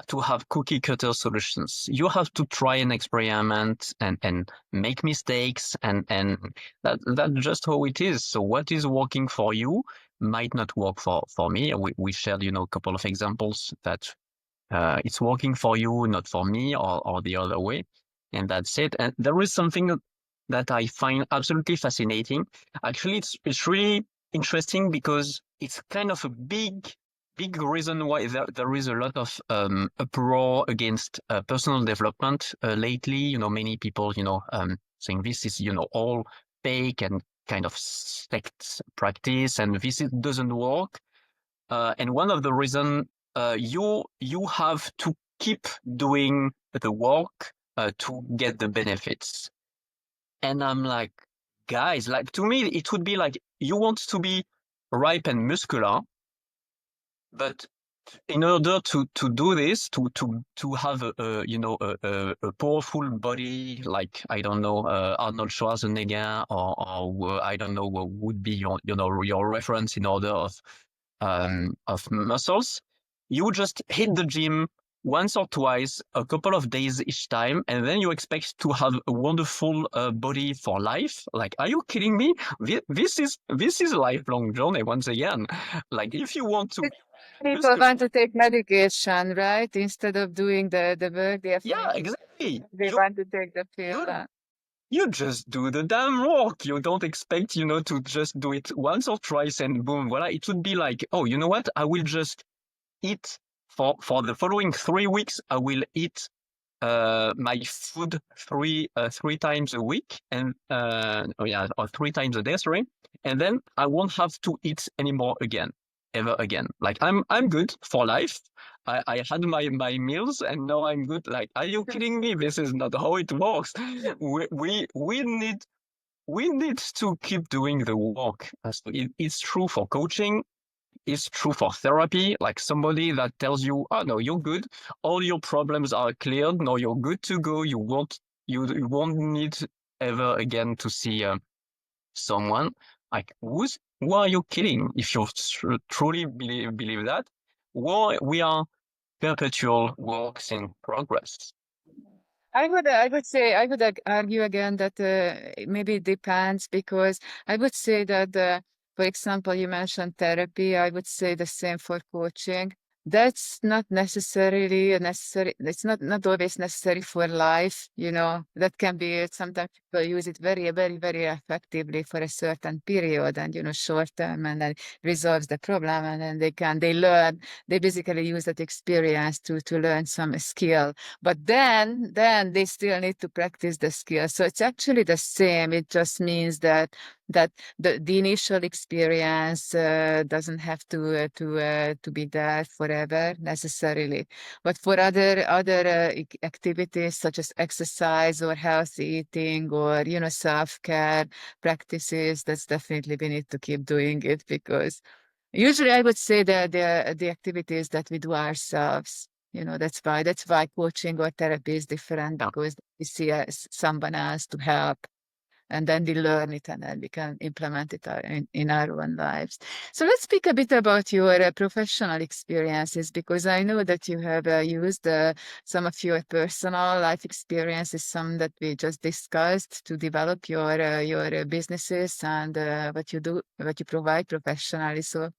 to have cookie cutter solutions. You have to try and experiment and make mistakes and that's just how it is. So what is working for you might not work for me. We shared, a couple of examples that it's working for you, not for me, or the other way. And that's it. And there is something that I find absolutely fascinating. Actually, it's really interesting because it's kind of a big reason why there is a lot of uproar against personal development lately. Many people, saying this is, all fake and kind of sect practice, and doesn't work. And one of the reasons you have to keep doing the work to get the benefits. And I'm like, guys, like to me, it would be like you want to be ripe and muscular, but in order to do this, to have a powerful body, like I don't know, Arnold Schwarzenegger, or I don't know what would be your reference in order of muscles, you just hit the gym once or twice, a couple of days each time, and then you expect to have a wonderful body for life. Like, are you kidding me? This is a lifelong journey. Once again, like if you want to People want to take medication, right? Instead of doing the work, yeah, exactly. they want to take the pill. You just do the damn work. You don't expect, to just do it once or twice and boom, voila. It would be like, oh, you know what? I will just eat for the following 3 weeks. I will eat my food three times a week and or 3 times a day, sorry. And then I won't have to eat anymore again, ever again. Like I'm good for life. I had my meals and now I'm good. Like, are you kidding me? This is not how it works. We need to keep doing the work. So it's true for coaching. It's true for therapy, like somebody that tells you, oh no, you're good. All your problems are cleared. No, you're good to go. You won't need ever again to see someone. Like, who are you kidding? If you truly believe that, well, we are perpetual works in progress. I would say, I would argue again that maybe it depends because I would say that, for example, you mentioned therapy. I would say the same for coaching. That's not necessarily a necessary. It's not always necessary for life. That can be. Sometimes people use it very, very, very effectively for a certain period and short term, and then resolves the problem, and then they learn. They basically use that experience to learn some skill, but then they still need to practice the skill. So it's actually the same. It just means that the initial experience doesn't have to be there forever necessarily. But for other activities such as exercise or healthy eating or self-care practices, that's definitely we need to keep doing it because usually I would say that the activities that we do ourselves. That's why coaching or therapy is different Yeah. because we see someone else to help and then we learn it and then we can implement it in our own lives. So let's speak a bit about your professional experiences because I know that you have used some of your personal life experiences, some that we just discussed to develop your businesses and what you provide professionally. So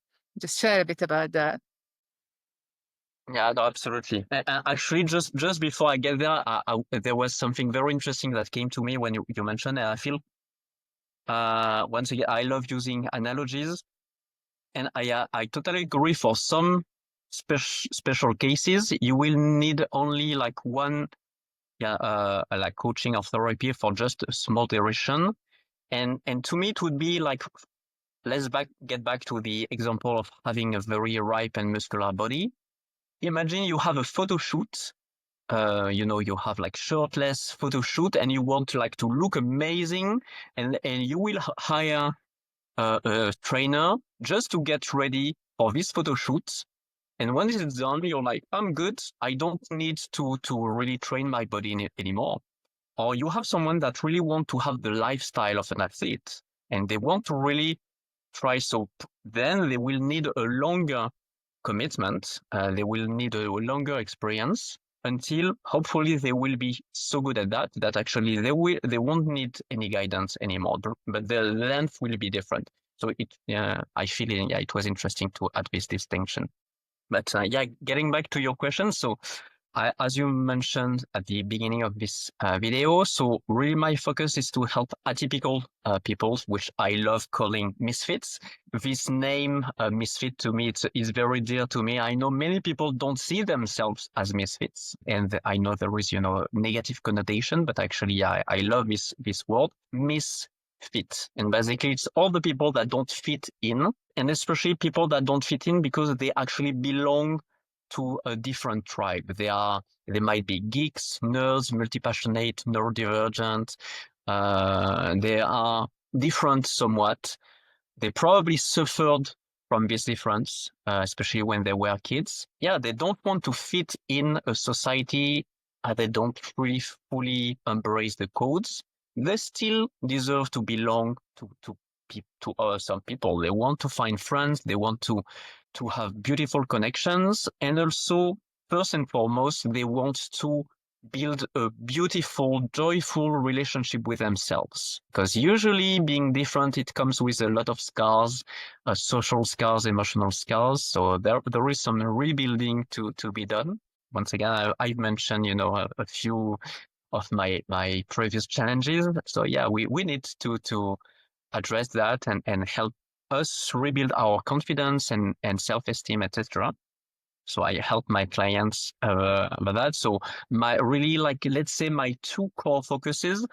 just share a bit about that. Yeah, no, absolutely. Actually, just before I get there, there was something very interesting that came to me when you mentioned, and I feel once again, I love using analogies, and I totally agree. For some special cases, you will need only like one, like coaching or therapy for just a small duration. And to me, it would be like, get back to the example of having a very ripe and muscular body. Imagine you have a photo shoot. You have like shirtless photo shoot, and you want to like to look amazing, and you will hire a trainer just to get ready for this photo shoot. And when it is done, you're like, I'm good. I don't need to really train my body anymore. Or you have someone that really want to have the lifestyle of an athlete, and they want to really try. So then they will need a longer commitment. They will need a longer experience until hopefully they will be so good at that actually they won't need any guidance anymore. But the length will be different. So I feel it was interesting to add this distinction. But getting back to your question, so as you mentioned at the beginning of this video, so really my focus is to help atypical people, which I love calling misfits. This name, misfit, to me, is very dear to me. I know many people don't see themselves as misfits, and I know there is, negative connotation, but actually, I love this word, misfit. And basically, it's all the people that don't fit in, and especially people that don't fit in because they actually belong to a different tribe. They might be geeks, nerds, multi-passionate, neurodivergent. They are different somewhat. They probably suffered from this difference, especially when they were kids. Yeah, they don't want to fit in a society. They don't really fully embrace the codes. They still deserve to belong to some people. They want to find friends. They want to have beautiful connections, and also first and foremost, they want to build a beautiful, joyful relationship with themselves. Because usually being different, it comes with a lot of scars, social scars, emotional scars. So there is some rebuilding to be done. Once again, I've mentioned, a few of my previous challenges. So yeah, we need to address that and help us rebuild our confidence and self-esteem, etc. So I help my clients about that. So let's say my two core focuses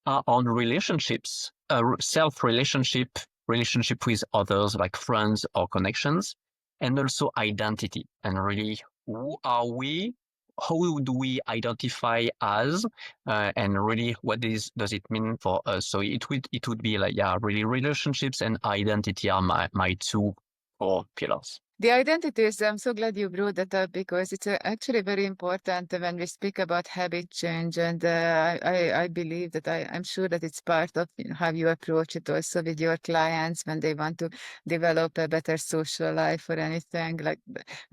are on relationships, relationship with others like friends or connections, and also identity. And really, who are we? How do we identify as? And really, does it mean for us? So it would be like, yeah, really relationships and identity are my two core pillars. The identities, I'm so glad you brought that up because it's actually very important when we speak about habit change. And I believe that I'm sure that it's part of how you approach it also with your clients when they want to develop a better social life or anything like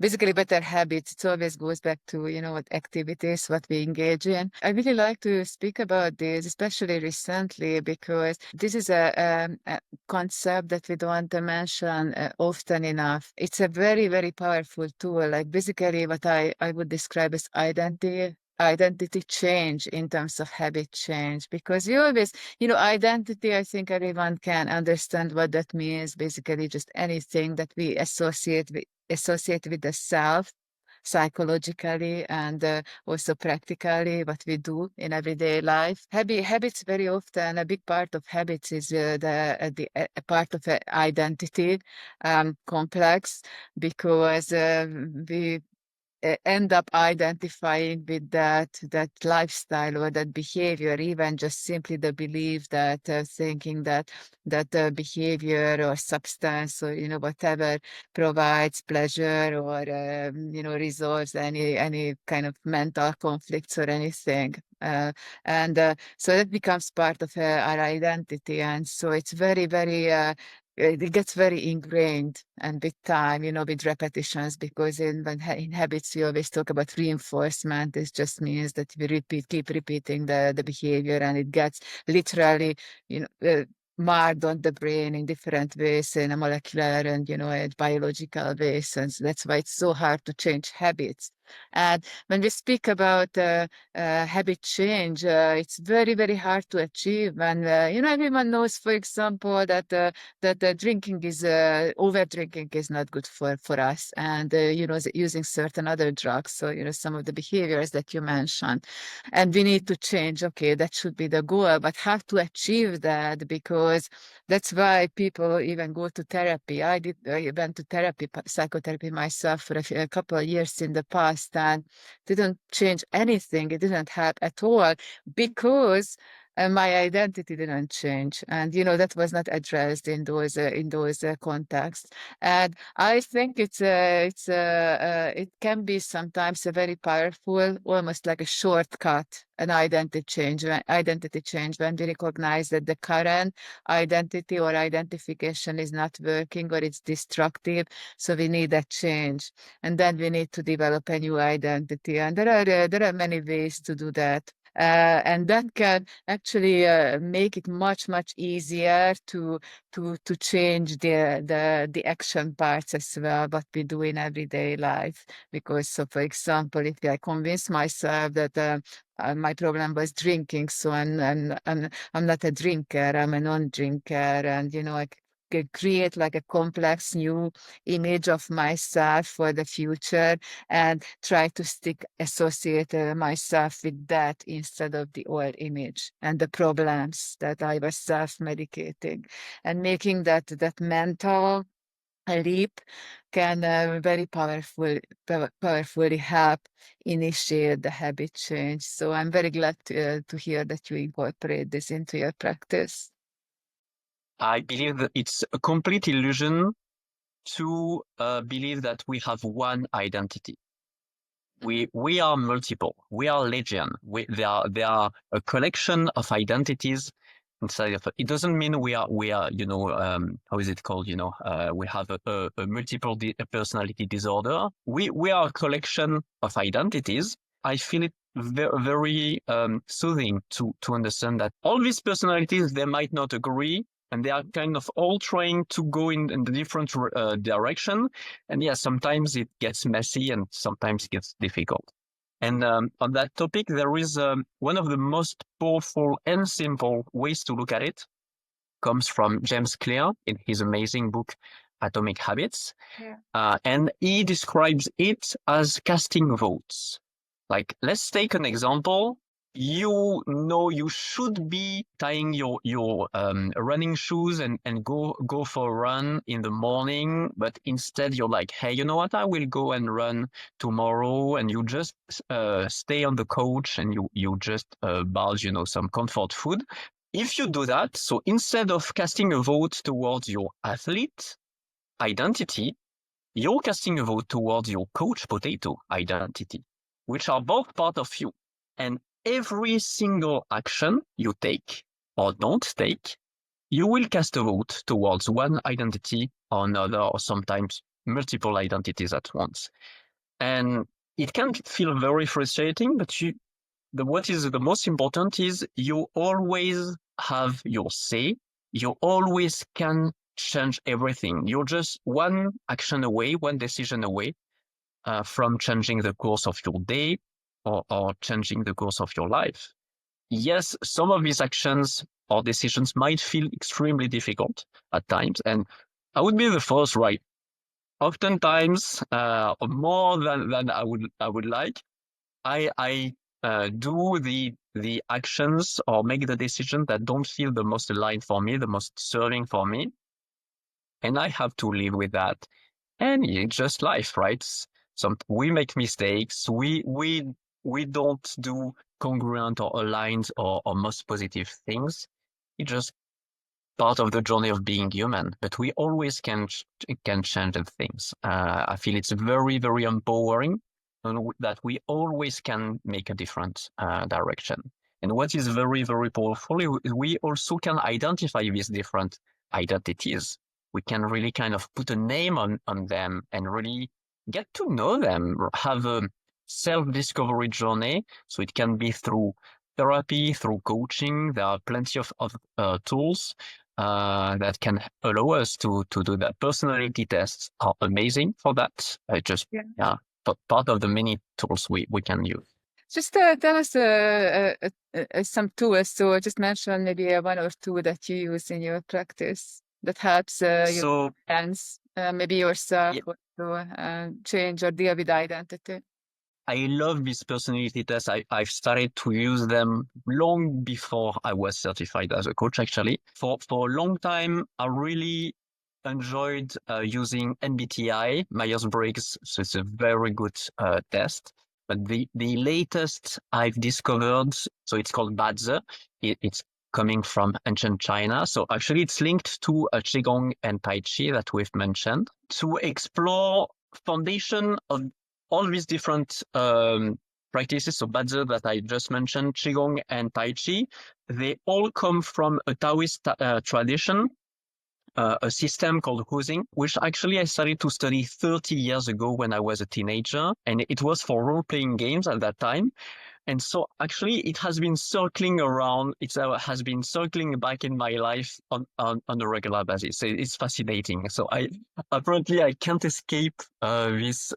basically better habits. It always goes back to, what activities, what we engage in. I really like to speak about this, especially recently, because this is a concept that we don't mention often enough. It's a very, very powerful tool. Like basically what I would describe as identity change in terms of habit change, because you always, identity, I think everyone can understand what that means. Basically just anything that we associate with the self psychologically and also practically what we do in everyday life. Habits very often, a big part of habits is a part of identity complex because we end up identifying with that lifestyle or that behavior, even just simply the belief that thinking that behavior or substance or whatever provides pleasure or resolves any kind of mental conflicts or anything. And so that becomes part of our identity, and so it's very, very it gets very ingrained and with time, with repetitions, because in habits, we always talk about reinforcement. It just means that we keep repeating the behavior, and it gets literally, marked on the brain in different ways, in a molecular and, a biological ways. And so that's why it's so hard to change habits. And when we speak about habit change, it's very, very hard to achieve. And, everyone knows, for example, that drinking is over drinking is not good for us, and using certain other drugs, so some of the behaviors that you mentioned, and we need to change. Okay, that should be the goal, but how to achieve that? Because that's why people even go to therapy. I went to psychotherapy myself for a couple of years in the past, and didn't change anything. It didn't help at all because my identity didn't change, and that was not addressed in those contexts. And I think it can be sometimes a very powerful, almost like a shortcut, an identity change when we recognize that the current identity or identification is not working or it's destructive. So we need a change, and then we need to develop a new identity. And there are many ways to do that. And that can actually make it much, much easier to change the action parts as well, what we do in everyday life. Because, so for example, if I convince myself that my problem was drinking, so I'm not a drinker, I'm a non-drinker, and I create like a complex new image of myself for the future and try to associate myself with that instead of the old image and the problems that I was self-medicating, and making that mental leap can very powerfully help initiate the habit change. So I'm very glad to hear that you incorporate this into your practice. I believe that it's a complete illusion to believe that we have one identity. We are multiple. We are legion. They are a collection of identities inside of it. It doesn't mean we are how is it called? We have a multiple personality disorder. We are a collection of identities. I feel it very soothing to understand that all these personalities, they might not agree, and they are kind of all trying to go in the different direction. And yeah, sometimes it gets messy and sometimes it gets difficult. And on that topic, there is one of the most powerful and simple ways to look at it comes from James Clear in his amazing book, Atomic Habits. Yeah. And he describes it as casting votes. Like, let's take an example. You know you should be tying your running shoes and go for a run in the morning, but instead you're like, hey, you know what? I will go and run tomorrow, and you just stay on the couch and you just bulge, some comfort food. If you do that, so instead of casting a vote towards your athlete identity, you're casting a vote towards your couch potato identity, which are both part of you. And every single action you take or don't take, you will cast a vote towards one identity or another, or sometimes multiple identities at once. And it can feel very frustrating, but what is the most important is you always have your say. You always can change everything. You're just one action away, one decision away from changing the course of your day or changing the course of your life. Yes, some of these actions or decisions might feel extremely difficult at times. And I would be the first, right? Oftentimes, more than I would like, I do the actions or make the decisions that don't feel the most aligned for me, the most serving for me. And I have to live with that. And it's just life, right? We make mistakes. We don't do congruent or aligned or most positive things. It's just part of the journey of being human. But we always can change the things. I feel it's very, very empowering that we always can make a different direction. And what is very, very powerful, we also can identify these different identities. We can really kind of put a name on them and really get to know them, have a self-discovery journey. So it can be through therapy, through coaching. There are plenty of tools that can allow us to do that. Personality tests are amazing for that. But part of the many tools we can use. Just tell us some tools. So just mention maybe one or two that you use in your practice that helps your friends, maybe yourself, to change or deal with identity. I love these personality tests. I've started to use them long before I was certified as a coach, actually. For a long time, I really enjoyed using MBTI, Myers-Briggs. So it's a very good test. But the latest I've discovered, so it's called Badze. It's coming from ancient China. So actually it's linked to Qigong and Tai Chi that we've mentioned to explore foundation of all these different practices. So Badze that I just mentioned, Qigong and Tai Chi, they all come from a Taoist tradition, a system called Huzing, which actually I started to study 30 years ago when I was a teenager. And it was for role-playing games at that time. And so actually it has been circling around, it has been circling back in my life on a regular basis. So it's fascinating. So apparently I can't escape this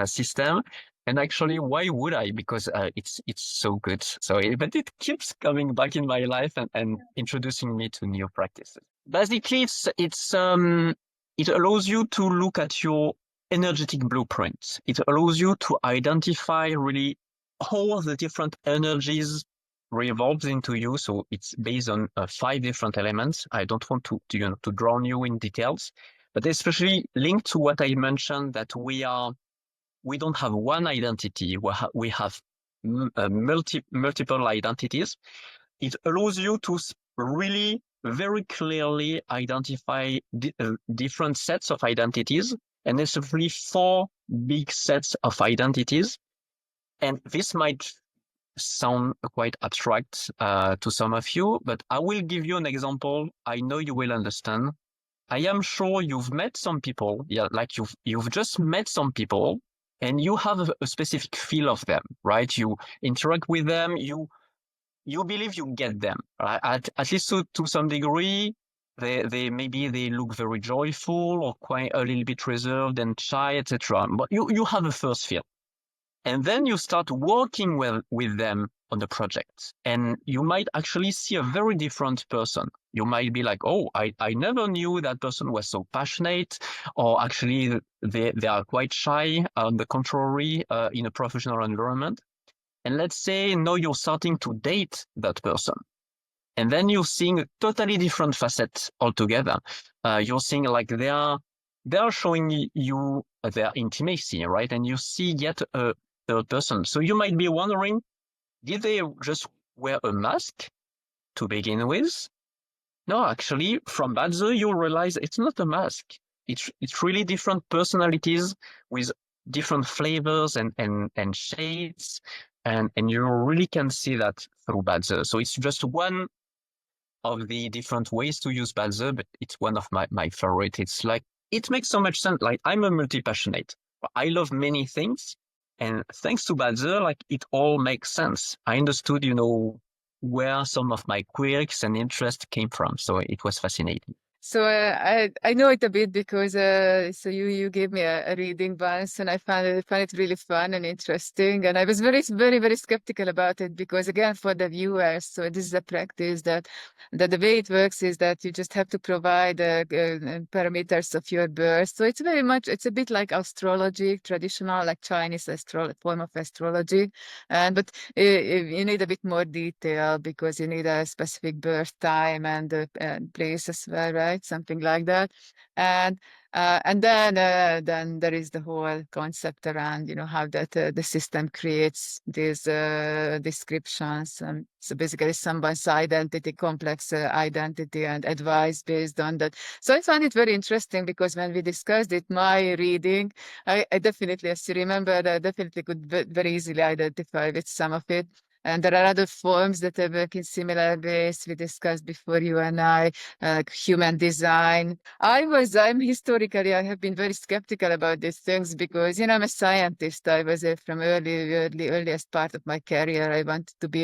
system. And actually, why would I? Because it's so good. So, but it keeps coming back in my life and introducing me to new practices. Basically, it allows you to look at your energetic blueprint. It allows you to identify really all the different energies revolves into you. So it's based on 5 different elements. I don't want to drown you in details, but especially linked to what I mentioned, that we don't have one identity. We have multiple identities. It allows you to really very clearly identify different sets of identities, and especially 4 big sets of identities. And this might sound quite abstract to some of you, but I will give you an example. I know you will understand. I am sure you've met some people, yeah, like you've just met some people and you have a specific feel of them, right? You interact with them, you believe you get them, right? At least to some degree, they maybe they look very joyful or quite a little bit reserved and shy, etc. But you have a first feel. And then you start working with them on the project. And you might actually see a very different person. You might be like, oh, I never knew that person was so passionate, or actually they are quite shy, on the contrary, in a professional environment. And let's say now you're starting to date that person. And then you're seeing a totally different facet altogether. You're seeing like they are showing you their intimacy, right? And you see yet a third person. So you might be wondering, did they just wear a mask to begin with? No, actually, from that, though, you realize it's not a mask. It's really different personalities with different flavors and shades. And you really can see that through Badger. So it's just one of the different ways to use Badger, but it's one of my favorite. It's like, it makes so much sense. Like, I'm a multi-passionate. I love many things. And thanks to Badger, like, it all makes sense. I understood, where some of my quirks and interests came from. So it was fascinating. So I know it a bit because so you gave me a reading once, and I found it really fun and interesting, and I was very skeptical about it because, again, for the viewers, so this is a practice that the way it works is that you just have to provide parameters of your birth. So it's a bit like astrology, traditional like Chinese form of astrology, but you need a bit more detail because you need a specific birth time and place as well, right? Something like that. And then there is the whole concept around, how that the system creates these descriptions. So basically someone's identity, complex identity and advice based on that. So I found it very interesting because when we discussed it, my reading, I definitely, as you remember, I definitely could very easily identify with some of it. And there are other forms that work in similar ways. We discussed before, you and I, like human design. I'm historically, I have been very skeptical about these things because, I'm a scientist. I was from earliest part of my career.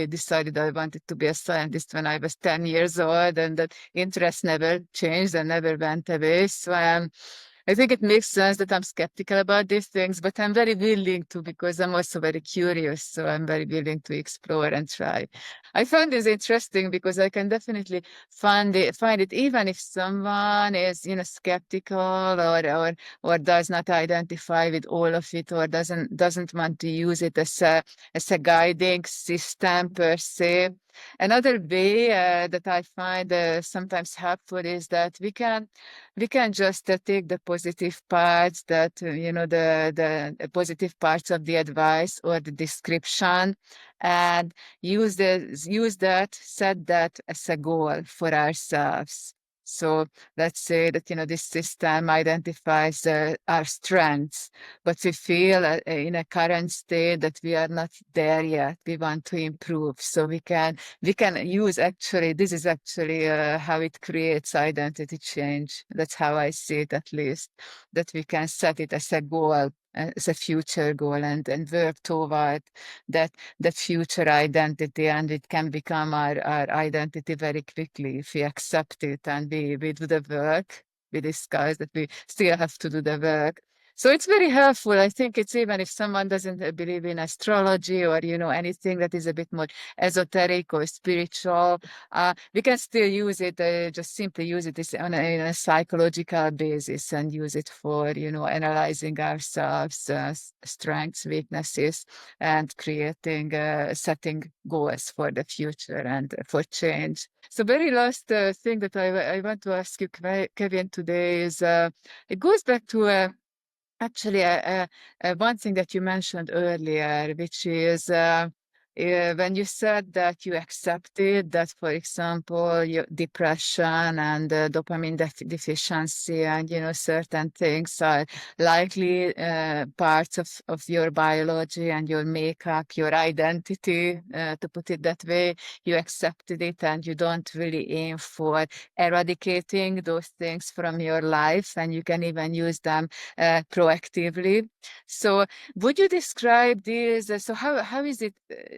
Decided I wanted to be a scientist when I was 10 years old, and that interest never changed and never went away. So I think it makes sense that I'm skeptical about these things, but I'm very willing to because I'm also very curious. So I'm very willing to explore and try. I found this interesting because I can definitely find it even if someone is, skeptical or does not identify with all of it or doesn't want to use it as a guiding system per se. Another way that I find sometimes helpful is that we can just take the positive parts that the positive parts of the advice or the description and set that as a goal for ourselves. So let's say that this system identifies our strengths, but we feel in a current state that we are not there yet. We want to improve, so we can use actually, this is actually how it creates identity change. That's how I see it, at least, that we can set it as a goal, as a future goal and work toward that future identity, and it can become our identity very quickly if we accept it and we do the work. We discuss that we still have to do the work. So it's very helpful. I think it's even if someone doesn't believe in astrology or anything that is a bit more esoteric or spiritual, we can still use it, just simply use it on a psychological basis and use it for, analyzing ourselves, strengths, weaknesses, and setting goals for the future and for change. So very last thing that I want to ask you, Kevin, today is, it goes back to actually one thing that you mentioned earlier, which is when you said that you accepted that, for example, your depression and dopamine deficiency and, certain things are likely parts of your biology and your makeup, your identity, to put it that way, you accepted it and you don't really aim for eradicating those things from your life, and you can even use them proactively. So would you describe this? So how is it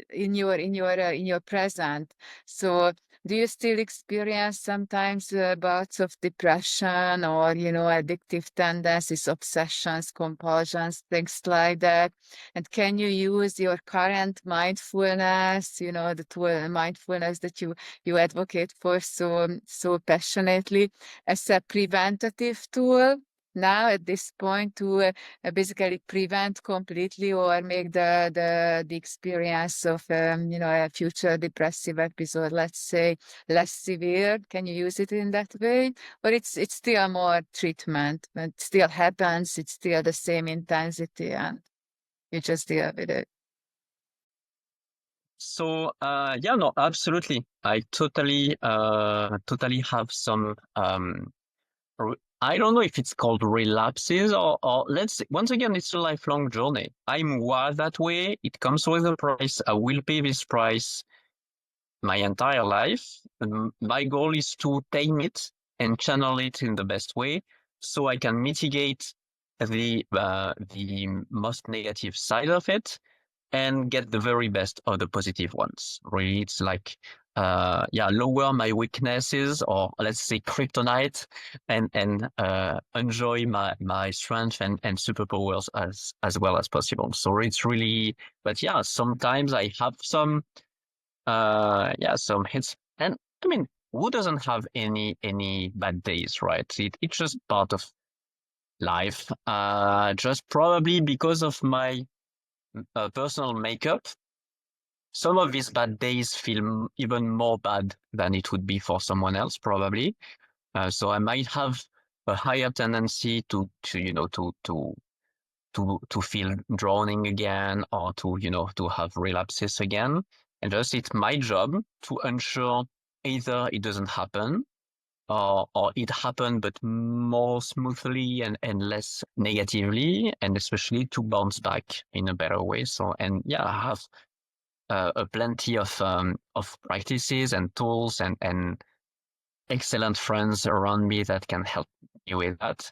in your present? So do you still experience sometimes bouts of depression or addictive tendencies, obsessions, compulsions, things like that? And can you use your current mindfulness, the tool mindfulness that you advocate for so passionately, as a preventative tool now at this point to basically prevent completely or make the experience of a future depressive episode, let's say, less severe? Can you use it in that way, or it's still more treatment? It still happens, it's still the same intensity, and you just deal with it? So yeah, no, absolutely. I totally have some I don't know if it's called relapses or let's say, once again, it's a lifelong journey. I'm wired that way. It comes with a price. I will pay this price my entire life. My goal is to tame it and channel it in the best way so I can mitigate the most negative side of it and get the very best of the positive ones. Really, it's like, lower my weaknesses, or let's say kryptonite, and enjoy my strength and superpowers as well as possible. So it's really, but yeah, sometimes I have some hits, and I mean, who doesn't have any bad days, right? It's just part of life. Just probably because of my personal makeup, some of these bad days feel even more bad than it would be for someone else, probably. So I might have a higher tendency to feel drowning again, or to have relapses again. And just it's my job to ensure either it doesn't happen, or it happened but more smoothly and less negatively, and especially to bounce back in a better way. So, and yeah, I have a plenty of practices and tools and excellent friends around me that can help me with that.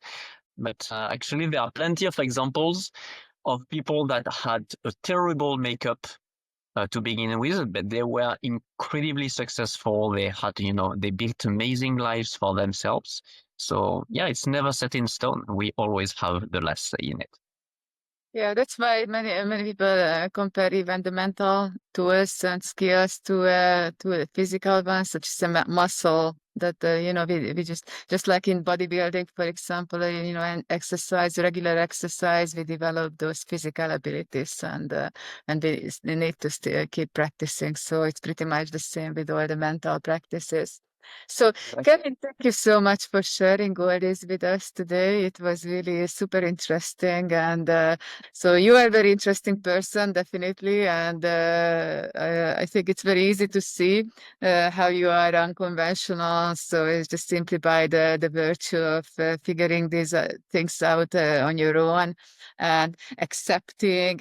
But actually, there are plenty of examples of people that had a terrible makeup to begin with, but they were incredibly successful. They had, they built amazing lives for themselves. So yeah, it's never set in stone. We always have the last say in it. Yeah, that's why many people compare even the mental tools and skills to the physical ones, such as a muscle that we just like in bodybuilding, for example, and exercise, regular exercise, we develop those physical abilities, and we need to still keep practicing. So it's pretty much the same with all the mental practices. So, Kevin, thank you so much for sharing all this with us today. It was really super interesting, and so you are a very interesting person, definitely, and I think it's very easy to see how you are unconventional. So it's just simply by the virtue of figuring these things out on your own, and accepting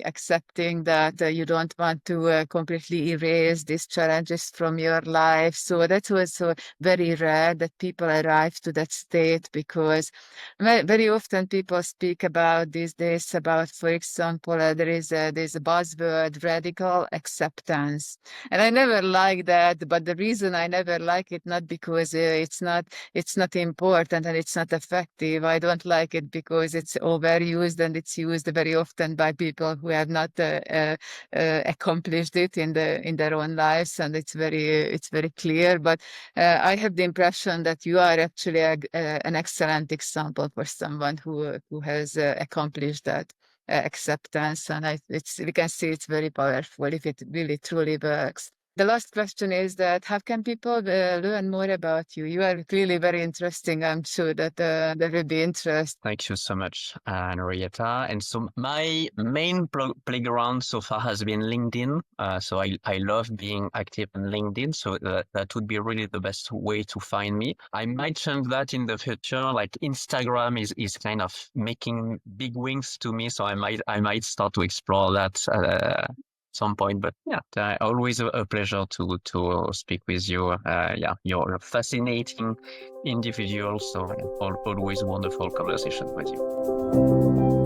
that you don't want to completely erase these challenges from your life. So that's also very rare that people arrive to that state, because very often people speak about these days about, for example, there's a buzzword, radical acceptance. And I never like that, but the reason I never like it, not because it's not important and it's not effective. I don't like it because it's overused, and it's used very often by people who have not accomplished it in their own lives, and it's very clear. But I have the impression that you are actually an excellent example for someone who has accomplished that acceptance, and we can see it's very powerful if it really truly works. the last question is that how can people learn more about you? You are clearly very interesting. I'm sure that there will be interest. Thank you so much, Henrietta. And so my main playground so far has been LinkedIn. So I love being active on LinkedIn. So that would be really the best way to find me. I might change that in the future. Like Instagram is kind of making big wings to me. So I might start to explore that some point, but yeah, always a pleasure to speak with you. You're a fascinating individual, so always wonderful conversation with you.